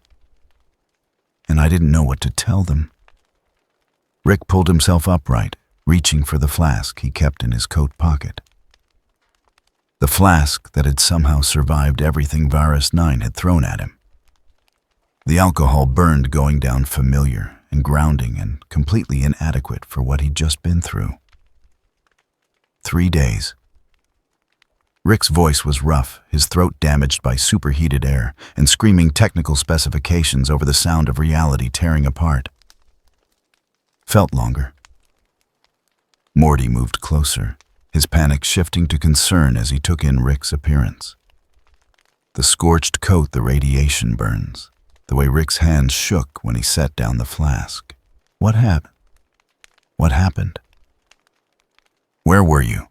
And I didn't know what to tell them. Rick pulled himself upright, reaching for the flask he kept in his coat pocket. The flask that had somehow survived everything Varus 9 had thrown at him. The alcohol burned, going down familiar and grounding and completely inadequate for what he'd just been through. 3 days. Rick's voice was rough, his throat damaged by superheated air, and screaming technical specifications over the sound of reality tearing apart. Felt longer. Morty moved closer, his panic shifting to concern as he took in Rick's appearance. The scorched coat, the radiation burns, the way Rick's hands shook when he set down the flask. What happened? What happened? Where were you?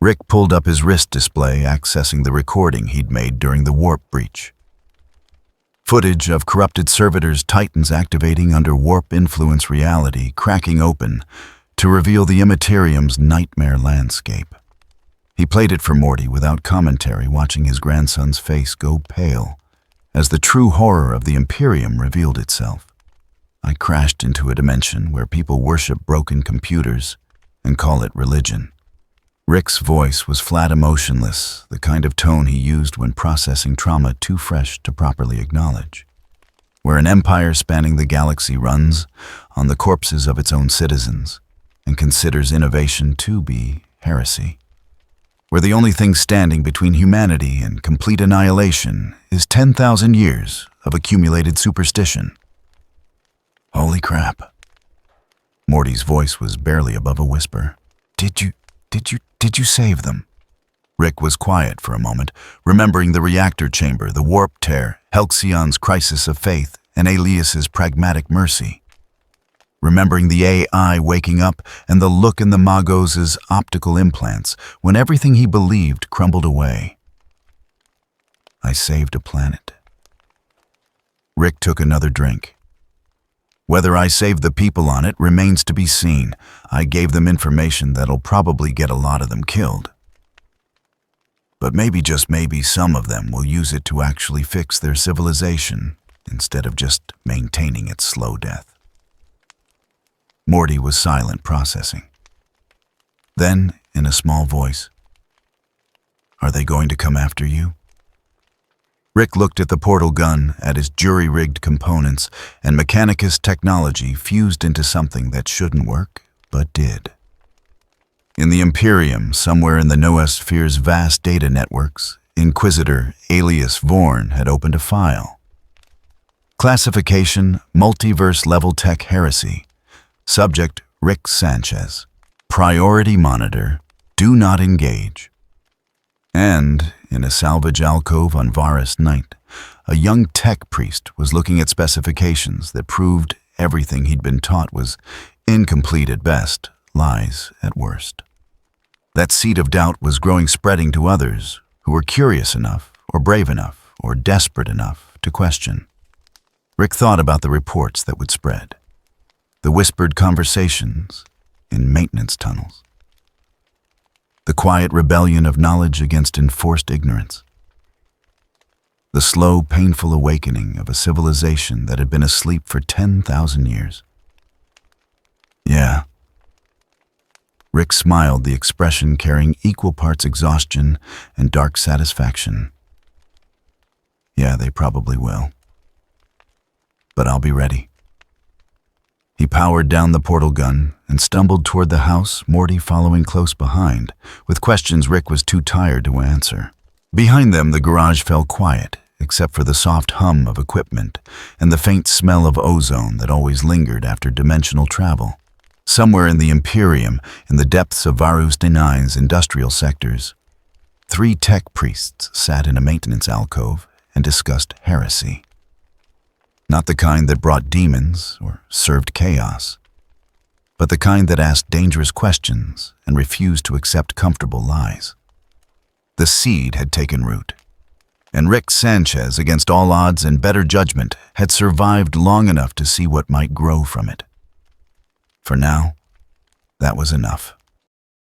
Rick pulled up his wrist display, accessing the recording he'd made during the warp breach. Footage of corrupted servitors' titans activating under warp influence reality, cracking open to reveal the Imperium's nightmare landscape. He played it for Morty without commentary, watching his grandson's face go pale as the true horror of the Imperium revealed itself. I crashed into a dimension where people worship broken computers and call it religion. Rick's voice was flat, emotionless, the kind of tone he used when processing trauma too fresh to properly acknowledge. Where an empire spanning the galaxy runs on the corpses of its own citizens and considers innovation to be heresy. Where the only thing standing between humanity and complete annihilation is 10,000 years of accumulated superstition. Holy crap. Morty's voice was barely above a whisper. Did you save them? Rick was quiet for a moment, remembering the reactor chamber, the warp tear, Helexian's crisis of faith, and Alias's pragmatic mercy. Remembering the AI waking up and the look in the Magos' optical implants when everything he believed crumbled away. I saved a planet. Rick took another drink. Whether I saved the people on it remains to be seen. I gave them information that'll probably get a lot of them killed. But maybe, just maybe, some of them will use it to actually fix their civilization instead of just maintaining its slow death. Morty was silent, processing. Then, in a small voice, "Are they going to come after you?" Rick looked at the portal gun, at his jury-rigged components, and Mechanicus technology fused into something that shouldn't work, but did. In the Imperium, somewhere in the noosphere's vast data networks, Inquisitor alias Vorn had opened a file. Classification: Multiverse-level tech heresy. Subject: Rick Sanchez. Priority monitor: Do not engage. And, in a salvage alcove on Varus Night, a young tech priest was looking at specifications that proved everything he'd been taught was incomplete at best, lies at worst. That seed of doubt was growing, spreading to others who were curious enough, or brave enough, or desperate enough to question. Rick thought about the reports that would spread, the whispered conversations, in maintenance tunnels. The quiet rebellion of knowledge against enforced ignorance. The slow, painful awakening of a civilization that had been asleep for 10,000 years. Yeah. Rick smiled, the expression carrying equal parts exhaustion and dark satisfaction. Yeah, they probably will. But I'll be ready. He powered down the portal gun and stumbled toward the house, Morty following close behind, with questions Rick was too tired to answer. Behind them, the garage fell quiet, except for the soft hum of equipment and the faint smell of ozone that always lingered after dimensional travel. Somewhere in the Imperium, in the depths of Varus Denai's industrial sectors, 3 tech priests sat in a maintenance alcove and discussed heresy. Not the kind that brought demons or served chaos, but the kind that asked dangerous questions and refused to accept comfortable lies. The seed had taken root, and Rick Sanchez, against all odds and better judgment, had survived long enough to see what might grow from it. For now, that was enough.